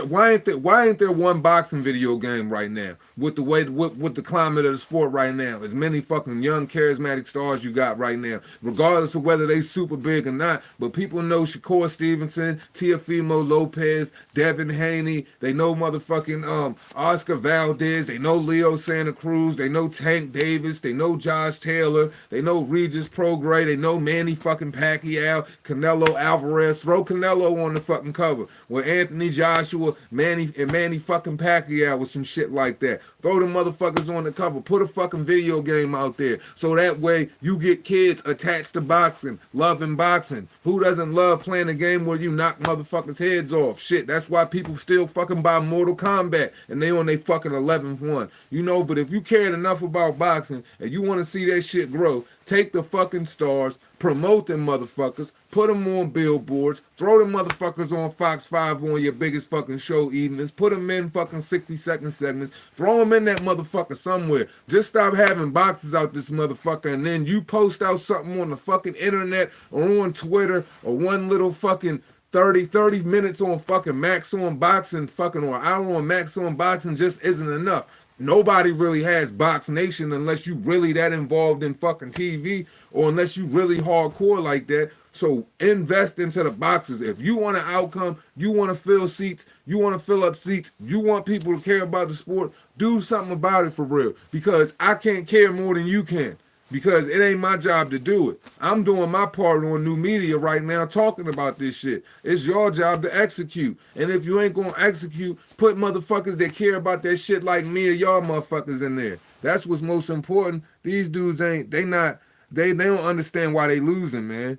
why ain't there one boxing video game right now with the climate of the sport right now? As many fucking young charismatic stars you got right now, regardless of whether they super big or not. But people know Shakur Stevenson, Teofimo Lopez, Devin Haney. They know motherfucking Oscar Valdez. They know Leo Santa Cruz. They know Tank Davis. They know Josh Taylor. They know Regis Prograis. They know Manny fucking Pacquiao, Canelo Alvarez. Throw Canelo on the fucking cover with Anthony Joshua, Manny fucking Pacquiao or some shit like that. Throw them motherfuckers on the cover. Put a fucking video game out there. So that way you get kids attached to boxing, loving boxing. Who doesn't love playing a game where you knock motherfuckers' heads off? Shit, that's why people still fucking buy Mortal Kombat and they on their fucking 11th one. You know, but if you cared enough about boxing and you want to see that shit grow, take the fucking stars, promote them motherfuckers, put them on billboards, throw them motherfuckers on Fox 5 on your biggest fucking show evenings, put them in fucking 60-second segments, throw them in that motherfucker somewhere. Just stop having boxes out this motherfucker, and then you post out something on the fucking internet or on Twitter or one little fucking 30 minutes on fucking Max on Boxing fucking or hour on Max on Boxing just isn't enough. Nobody really has Box Nation unless you really that involved in fucking TV or unless you really hardcore like that. So invest into the boxes. If you want an outcome, you want to fill seats, you want to fill up seats, you want people to care about the sport, do something about it for real. Because I can't care more than you can. Because it ain't my job to do it. I'm doing my part on new media right now talking about this shit. It's your job to execute. And if you ain't gonna execute, put motherfuckers that care about that shit like me or y'all motherfuckers in there. That's what's most important. These dudes ain't, they don't understand why they losing, man.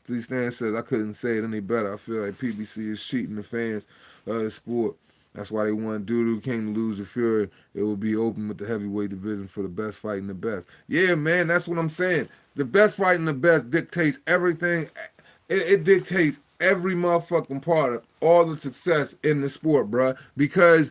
C. Stan says, I couldn't say it any better. I feel like PBC is cheating the fans of the sport. That's why they want Doodoo King to lose to Fury. It will be open with the heavyweight division for the best fighting the best. Yeah, man, that's what I'm saying. The best fighting the best dictates everything. It dictates every motherfucking part of all the success in the sport, bruh. Because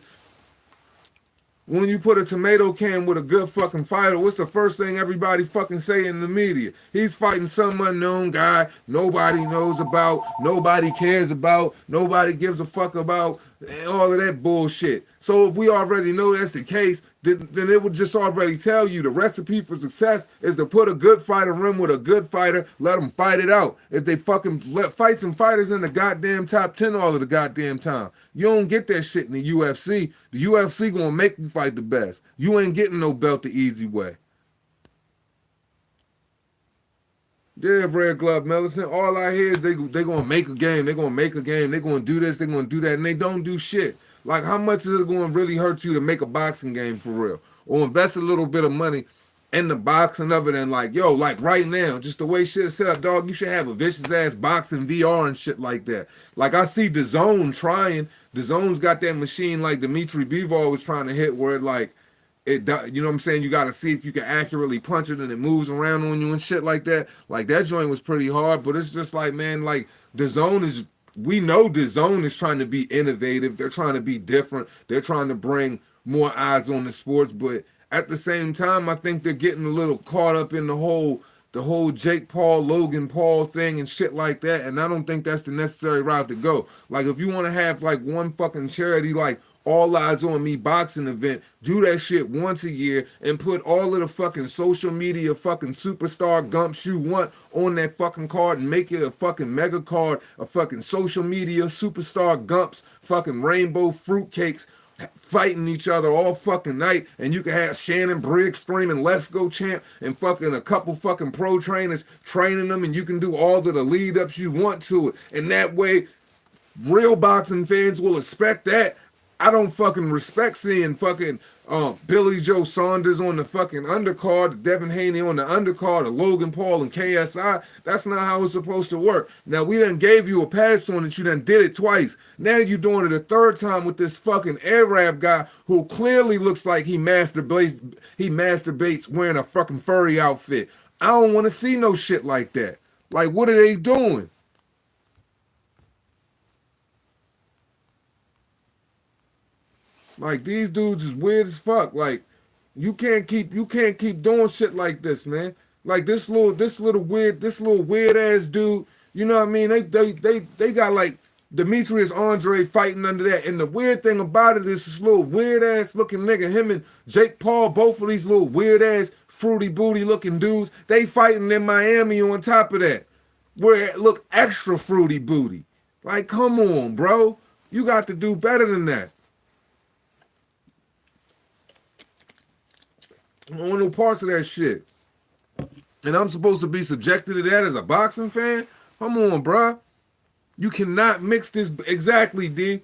when you put a tomato can with a good fucking fighter, what's the first thing everybody fucking say in the media? He's fighting some unknown guy nobody knows about, nobody cares about, nobody gives a fuck about, and all of that bullshit. So if we already know that's the case, then it would just already tell you the recipe for success is to put a good fighter in with a good fighter, let them fight it out. If they fucking fight some fighters in the goddamn top 10 all of the goddamn time. You don't get that shit in the UFC. The UFC gonna make you fight the best. You ain't getting no belt the easy way. Yeah, Red Glove Millicent. All I hear is they gonna make a game. They gonna make a game. They gonna do this. They gonna do that, and they don't do shit. Like, how much is it gonna really hurt you to make a boxing game for real, or invest a little bit of money in the boxing of it? And like, yo, like right now, just the way shit is set up, dog. You should have a vicious ass boxing VR and shit like that. Like I see DAZN trying. DAZN's got that machine like Dimitri Bivol was trying to hit, where it like. You know what I'm saying? You got to see if you can accurately punch it and it moves around on you and shit like that. Like, that joint was pretty hard, but it's just like, man, like, we know DAZN is trying to be innovative. They're trying to be different. They're trying to bring more eyes on the sports, but at the same time, I think they're getting a little caught up in the whole Jake Paul, Logan Paul thing and shit like that, and I don't think that's the necessary route to go. Like, if you want to have, like, one fucking charity, like, All Eyes on Me boxing event, do that shit once a year and put all of the fucking social media fucking superstar gumps you want on that fucking card and make it a fucking mega card of fucking social media superstar gumps, fucking rainbow fruitcakes fighting each other all fucking night, and you can have Shannon Briggs screaming "Let's go, champ," and fucking a couple fucking pro trainers training them, and you can do all of the lead ups you want to it, and that way real boxing fans will expect that. I don't fucking respect seeing fucking Billy Joe Saunders on the fucking undercard, Devin Haney on the undercard, or Logan Paul and KSI. That's not how it's supposed to work. Now, we done gave you a pass on it. You done did it twice. Now you're doing it a third time with this fucking Arab guy who clearly looks like he masturbates wearing a fucking furry outfit. I don't want to see no shit like that. Like, what are they doing? Like, these dudes is weird as fuck. Like, you can't keep doing shit like this, man. Like, this little weird ass dude, you know what I mean? They got like Demetrius Andre fighting under that. And the weird thing about it is this little weird ass looking nigga, him and Jake Paul, both of these little weird ass fruity booty looking dudes, they fighting in Miami on top of that, where it look extra fruity booty. Like, come on, bro. You got to do better than that. I don't want no parts of that shit. And I'm supposed to be subjected to that as a boxing fan? Come on, bruh. You cannot mix this exactly, D.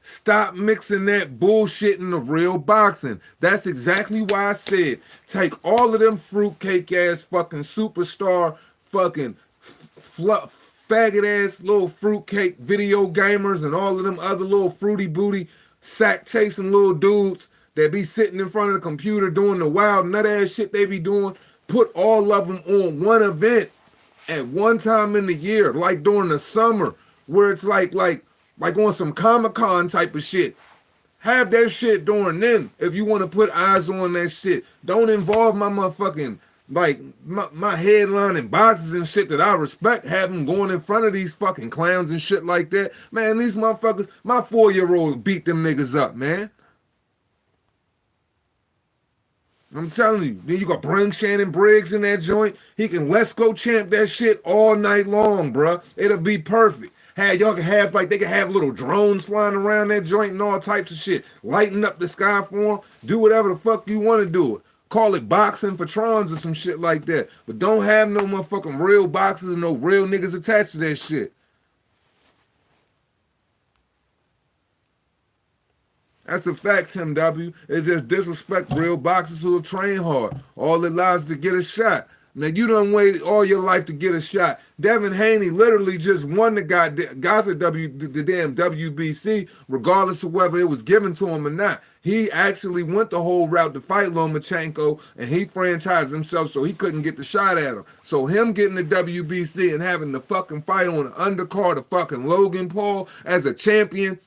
Stop mixing that bullshit in the real boxing. That's exactly why I said take all of them fruitcake ass fucking superstar fucking faggot ass little fruitcake video gamers and all of them other little fruity booty sack chasing little dudes that be sitting in front of the computer doing the wild nut ass shit they be doing. Put all of them on one event at one time in the year, like during the summer, where it's like on some Comic-Con type of shit. Have that shit during then if you want to put eyes on that shit. Don't involve my motherfucking, like, my headline and boxes and shit that I respect. Have them going in front of these fucking clowns and shit like that. Man, these motherfuckers, my 4-year-old beat them niggas up, man. I'm telling you. Then you got bring Shannon Briggs in that joint. He can let's go champ that shit all night long, bruh. It'll be perfect. Y'all can have like they can have little drones flying around that joint and all types of shit, lighting up the sky for them. Do whatever the fuck you want to do it. Call it boxing for trons or some shit like that. But don't have no motherfucking real boxers and no real niggas attached to that shit. That's a fact, Tim W. It's just disrespect real boxers who will train hard. All it allows to get a shot. Now, you done waited all your life to get a shot. Devin Haney literally just won the got the damn WBC, regardless of whether it was given to him or not. He actually went the whole route to fight Lomachenko, and he franchised himself so he couldn't get the shot at him. So him getting the WBC and having the fucking fight on the undercard of fucking Logan Paul as a champion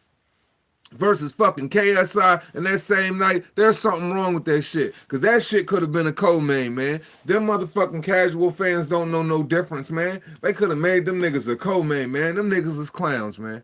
versus fucking KSI and that same night, there's something wrong with that shit. Because that shit could have been a co-main, man. Them motherfucking casual fans don't know no difference, man. They could have made them niggas a co-main, man. Them niggas is clowns, man.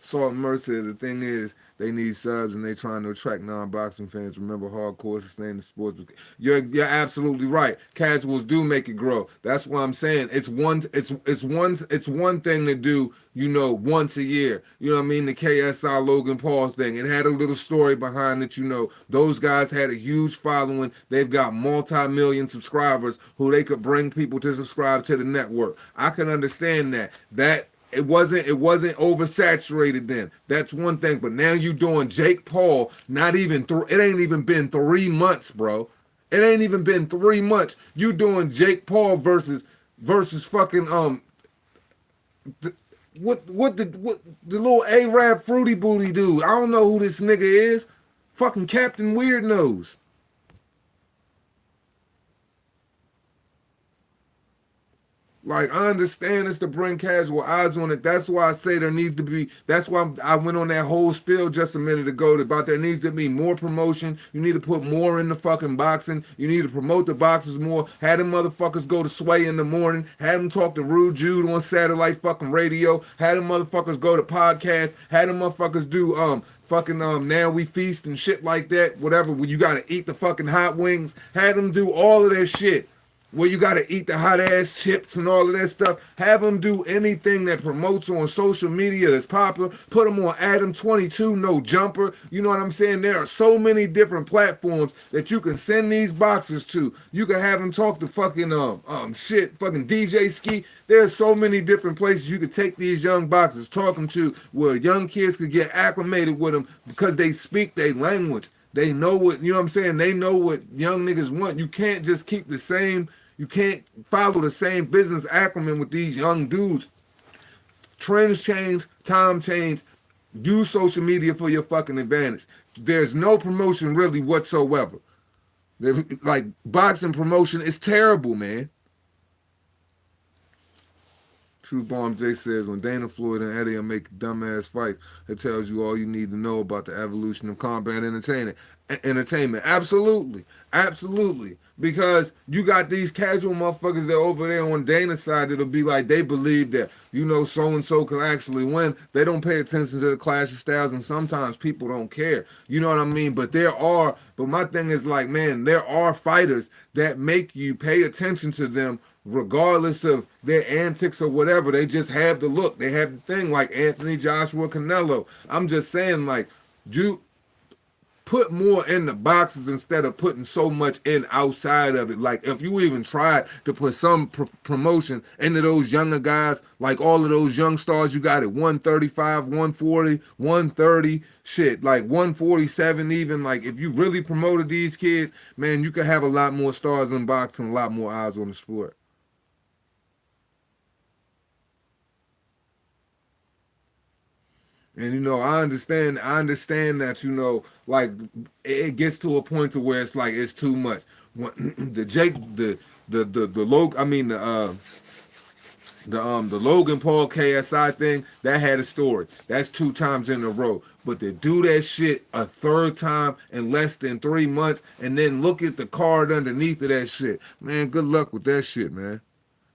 Salt and Mercy, the thing is, they need subs and they trying to attract non-boxing fans. Remember, hardcore sustain the sports. You're absolutely right. Casuals do make it grow. That's what I'm saying. It's one thing to do, once a year. You know what I mean? The KSI Logan Paul thing. It had a little story behind it, Those guys had a huge following. They've got multi-million subscribers who they could bring people to subscribe to the network. I can understand that. It wasn't oversaturated then. That's one thing. But now you doing Jake Paul, it ain't even been 3 months, bro. It ain't even been 3 months. You doing Jake Paul versus fucking the little Arab fruity booty dude. I don't know who this nigga is. Fucking Captain Weird Nose. Like, I understand it's to bring casual eyes on it. That's why I say there needs to be, that's why I went on that whole spiel just a minute ago about there needs to be more promotion. You need to put more in the fucking boxing. You need to promote the boxers more. Have them motherfuckers go to Sway in the morning. Have them talk to Rude Jude on satellite fucking radio. Have them motherfuckers go to podcasts. Have them motherfuckers do, fucking Now We Feast and shit like that. Whatever, when you gotta eat the fucking hot wings. Have them do all of that shit. Where you got to eat the hot ass chips and all of that stuff. Have them do anything that promotes on social media that's popular. Put them on Adam22, No Jumper. You know what I'm saying? There are so many different platforms that you can send these boxers to. You can have them talk to fucking fucking DJ Ski. There's so many different places you could take these young boxers, talk them to, where young kids could get acclimated with them because they speak their language. They know what, you know what I'm saying? They know what young niggas want. You can't just keep you can't follow the same business acumen with these young dudes. Trends change, time change. Use social media for your fucking advantage. There's no promotion really whatsoever. Like, boxing promotion is terrible, man. True Bomb J says, when Dana Floyd and Eddie are making dumbass fights, it tells you all you need to know about the evolution of combat entertainment. Absolutely. Absolutely. Because you got these casual motherfuckers that over there on Dana's side that'll be like, they believe that, so-and-so can actually win. They don't pay attention to the clash of styles, and sometimes people don't care. You know what I mean? But my thing is like, man, there are fighters that make you pay attention to them regardless of their antics or whatever. They just have the look. They have the thing, like Anthony Joshua Canelo. I'm just saying, like, you put more in the boxes instead of putting so much in outside of it. Like if you even tried to put some promotion into those younger guys, like all of those young stars you got at 135, 140, 130, shit, like 147 even. Like if you really promoted these kids, man, you could have a lot more stars in boxing, a lot more eyes on the sport. And I understand that, like it gets to a point to where it's like it's too much. The Jake, the Logan, I mean the Logan Paul KSI thing that had a story. That's 2 times in a row. But to do that shit a third time in less than 3 months, and then look at the card underneath of that shit, man. Good luck with that shit, man.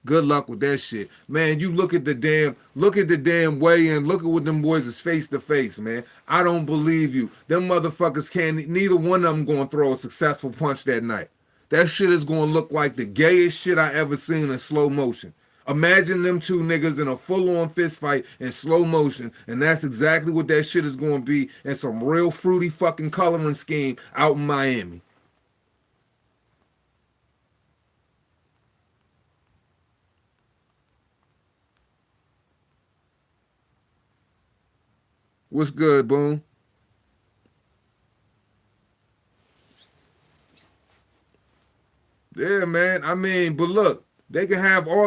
Good luck with that shit. Man, you look at the damn weigh-in. Look at what them boys is face to face, man. I don't believe you. Them motherfuckers can't, neither one of them gonna throw a successful punch that night. That shit is gonna look like the gayest shit I ever seen in slow motion. Imagine them two niggas in a full-on fist fight in slow motion, and that's exactly what that shit is gonna be in some real fruity fucking coloring scheme out in Miami. What's good, Boom? Yeah, man. I mean, but look, they can have all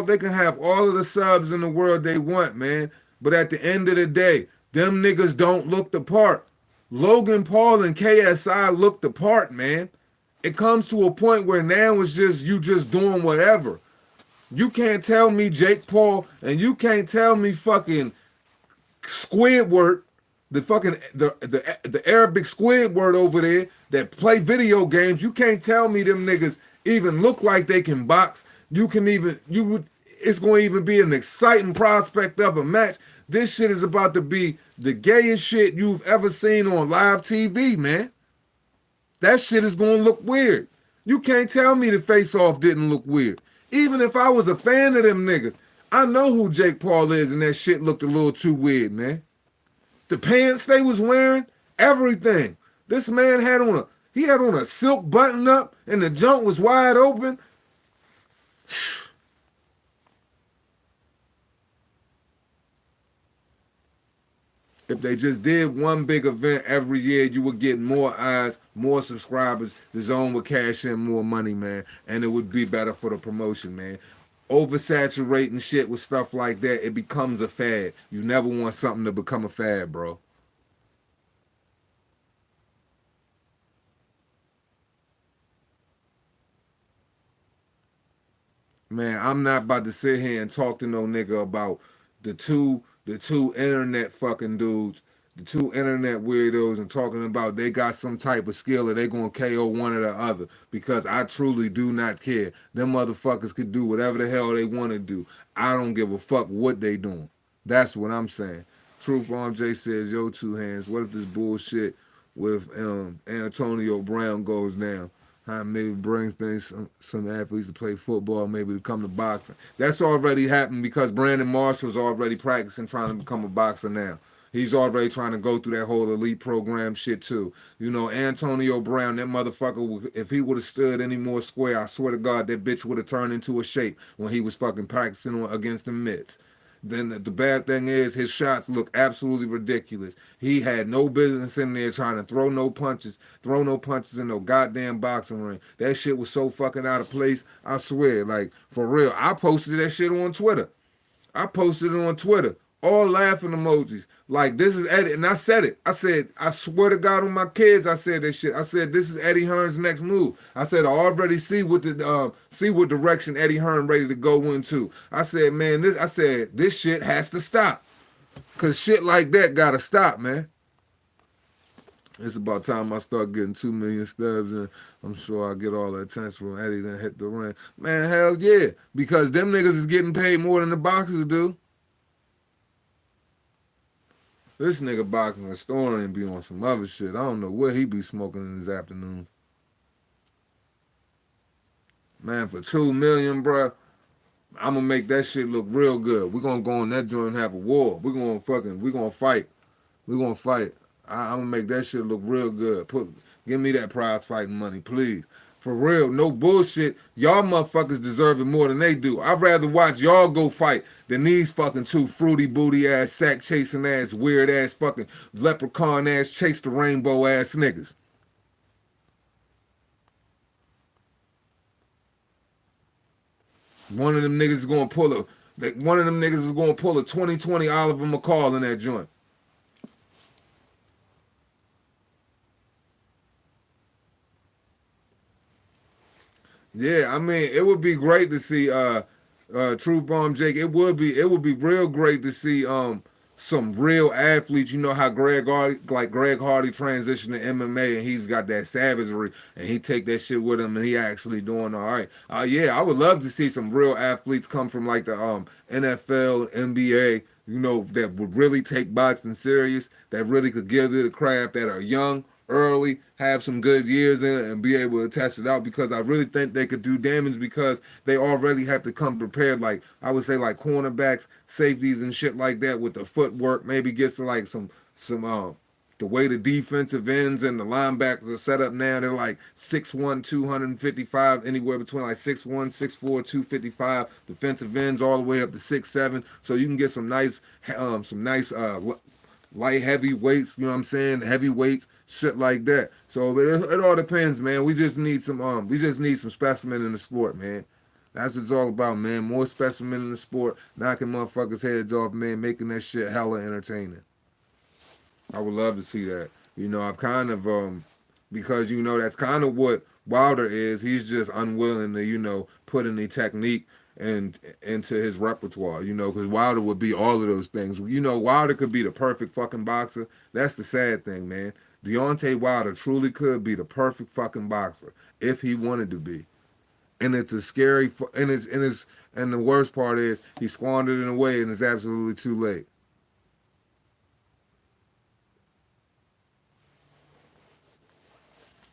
of the subs in the world they want, man. But at the end of the day, them niggas don't look the part. Logan Paul and KSI look the part, man. It comes to a point where now it's just you just doing whatever. You can't tell me Jake Paul and you can't tell me fucking Squidward, the Arabic Squidward over there that play video games. You can't tell me them niggas even look like they can box. You can even you would it's going to even be an exciting prospect of a match. This shit is about to be the gayest shit you've ever seen on live TV, man. That shit is going to look weird. You can't tell me the face off didn't look weird. Even if I was a fan of them niggas, I know who Jake Paul is, and that shit looked a little too weird, man. The pants they was wearing, everything. This man had on a silk button up, and the junk was wide open. If they just did one big event every year, you would get more eyes, more subscribers. The zone would cash in more money, man, and it would be better for the promotion, man. Oversaturating shit with stuff like that, it becomes a fad. You never want something to become a fad, bro. Man, I'm not about to sit here and talk to no nigga about the two internet fucking dudes, the two internet weirdos, and talking about they got some type of skill or they gonna KO one or the other, because I truly do not care. Them motherfuckers could do whatever the hell they want to do. I don't give a fuck what they doing. That's what I'm saying. Truth Farm J says, yo, two hands. What if this bullshit with Antonio Brown goes down? How maybe brings things some athletes to play football, maybe to come to boxing. That's already happened because Brandon Marshall's already practicing trying to become a boxer now. He's already trying to go through that whole elite program shit too. Antonio Brown, that motherfucker, if he would have stood any more square, I swear to God, that bitch would have turned into a shape when he was fucking practicing against the mitts. Then the bad thing is his shots look absolutely ridiculous. He had no business in there trying to throw no punches in no goddamn boxing ring. That shit was so fucking out of place. I swear, like for real. I posted that shit on Twitter. I posted it on Twitter. All laughing emojis. Like, this is Eddie. And I said it. I said, I swear to God on my kids, I said that shit. I said, this is Eddie Hearn's next move. I said, I already see what direction Eddie Hearn ready to go into. I said, man, this shit has to stop. Cause shit like that gotta stop, man. It's about time I start getting 2 million stubs, and I'm sure I'll get all the attention when Eddie done hit the ring. Man, hell yeah. Because them niggas is getting paid more than the boxers do. This nigga boxing historian be on some other shit. I don't know what he be smoking in his afternoon. Man, for 2 million, bruh, I'm gonna make that shit look real good. We're gonna go on that joint and have a war. We gonna fight. I'm gonna make that shit look real good. Give me that prize fighting money, please. For real, no bullshit. Y'all motherfuckers deserve it more than they do. I'd rather watch y'all go fight than these fucking two fruity booty ass, sack chasing ass, weird ass, fucking leprechaun ass, chase the rainbow ass niggas. One of them niggas is gonna pull a one of them niggas is gonna pull a 2020 Oliver McCall in that joint. Yeah, I mean, it would be great to see Truth Bomb Jake. It would be real great to see some real athletes. You know how Greg Hardy transitioned to MMA and he's got that savagery and he take that shit with him and he actually doing all right. Yeah, I would love to see some real athletes come from like the NFL, NBA, you know, that would really take boxing serious, that really could give it a craft, that are young, early, have some good years in it, and be able to test it out because I really think they could do damage because they already have to come prepared. Like I would say, like cornerbacks, safeties, and shit like that with the footwork. Maybe get to like some the way the defensive ends and the linebackers are set up now, they're like 6'1", 255, anywhere between like 6'1", 6'4", 255. Defensive ends all the way up to 6'7". So you can get some nice light heavyweights, you know what I'm saying? Heavyweights, shit like that. So it all depends, man. We just need some specimen in the sport, man. That's what it's all about, man. More specimen in the sport, knocking motherfuckers' heads off, man, making that shit hella entertaining. I would love to see that. You know, I've kind of because you know that's kind of what Wilder is. He's just unwilling to, you know, put any technique and into his repertoire, you know, because Wilder would be all of those things. You know, Wilder could be the perfect fucking boxer. That's the sad thing, man. Deontay Wilder truly could be the perfect fucking boxer if he wanted to be. And it's a scary, and the worst part is he squandered it away, and it's absolutely too late.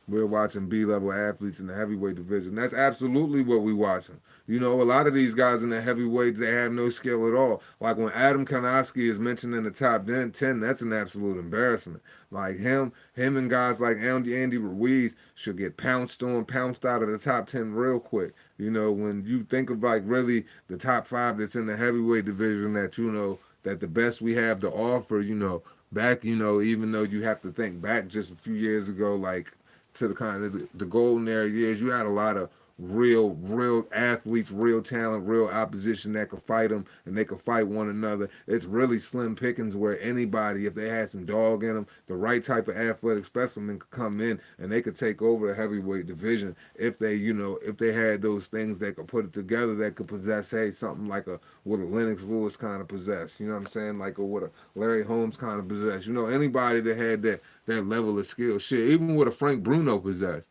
We're watching B-level athletes in the heavyweight division. That's absolutely what we're watching. You know, a lot of these guys in the heavyweights, they have no skill at all. Like when Adam Konoski is mentioned in the top 10, that's an absolute embarrassment. Like him and guys like Andy Ruiz should get pounced on, pounced out of the top 10 real quick. You know, when you think of like really the top five that's in the heavyweight division that, you know, that the best we have to offer, you know, back, you know, even though you have to think back just a few years ago, like to the kind of the golden era years, you had a lot of real athletes, real talent, real opposition that could fight them and they could fight one another. It's really slim pickings where anybody, if they had some dog in them, the right type of athletic specimen could come in and they could take over the heavyweight division if they, you know, if they had those things that could put it together that could possess, say, something like what a Lennox Lewis kind of possess. You know what I'm saying? Like what a Larry Holmes kind of possess. You know, anybody that had that level of skill. Shit, even what a Frank Bruno possessed.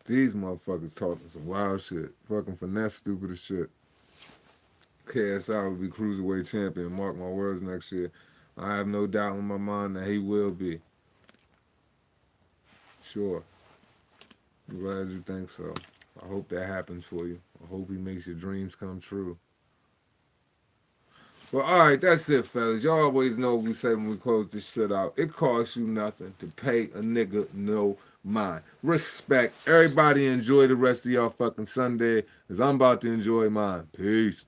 These motherfuckers talking some wild shit. Fucking finesse, stupid as shit. KSI will be cruiserweight champion. Mark my words next year. I have no doubt in my mind that he will be. Sure. I'm glad you think so. I hope that happens for you. I hope he makes your dreams come true. Well, all right, that's it, fellas. Y'all always know what we say when we close this shit out. It costs you nothing to pay a nigga no mind. Respect. Everybody enjoy the rest of y'all fucking Sunday, because I'm about to enjoy mine. Peace.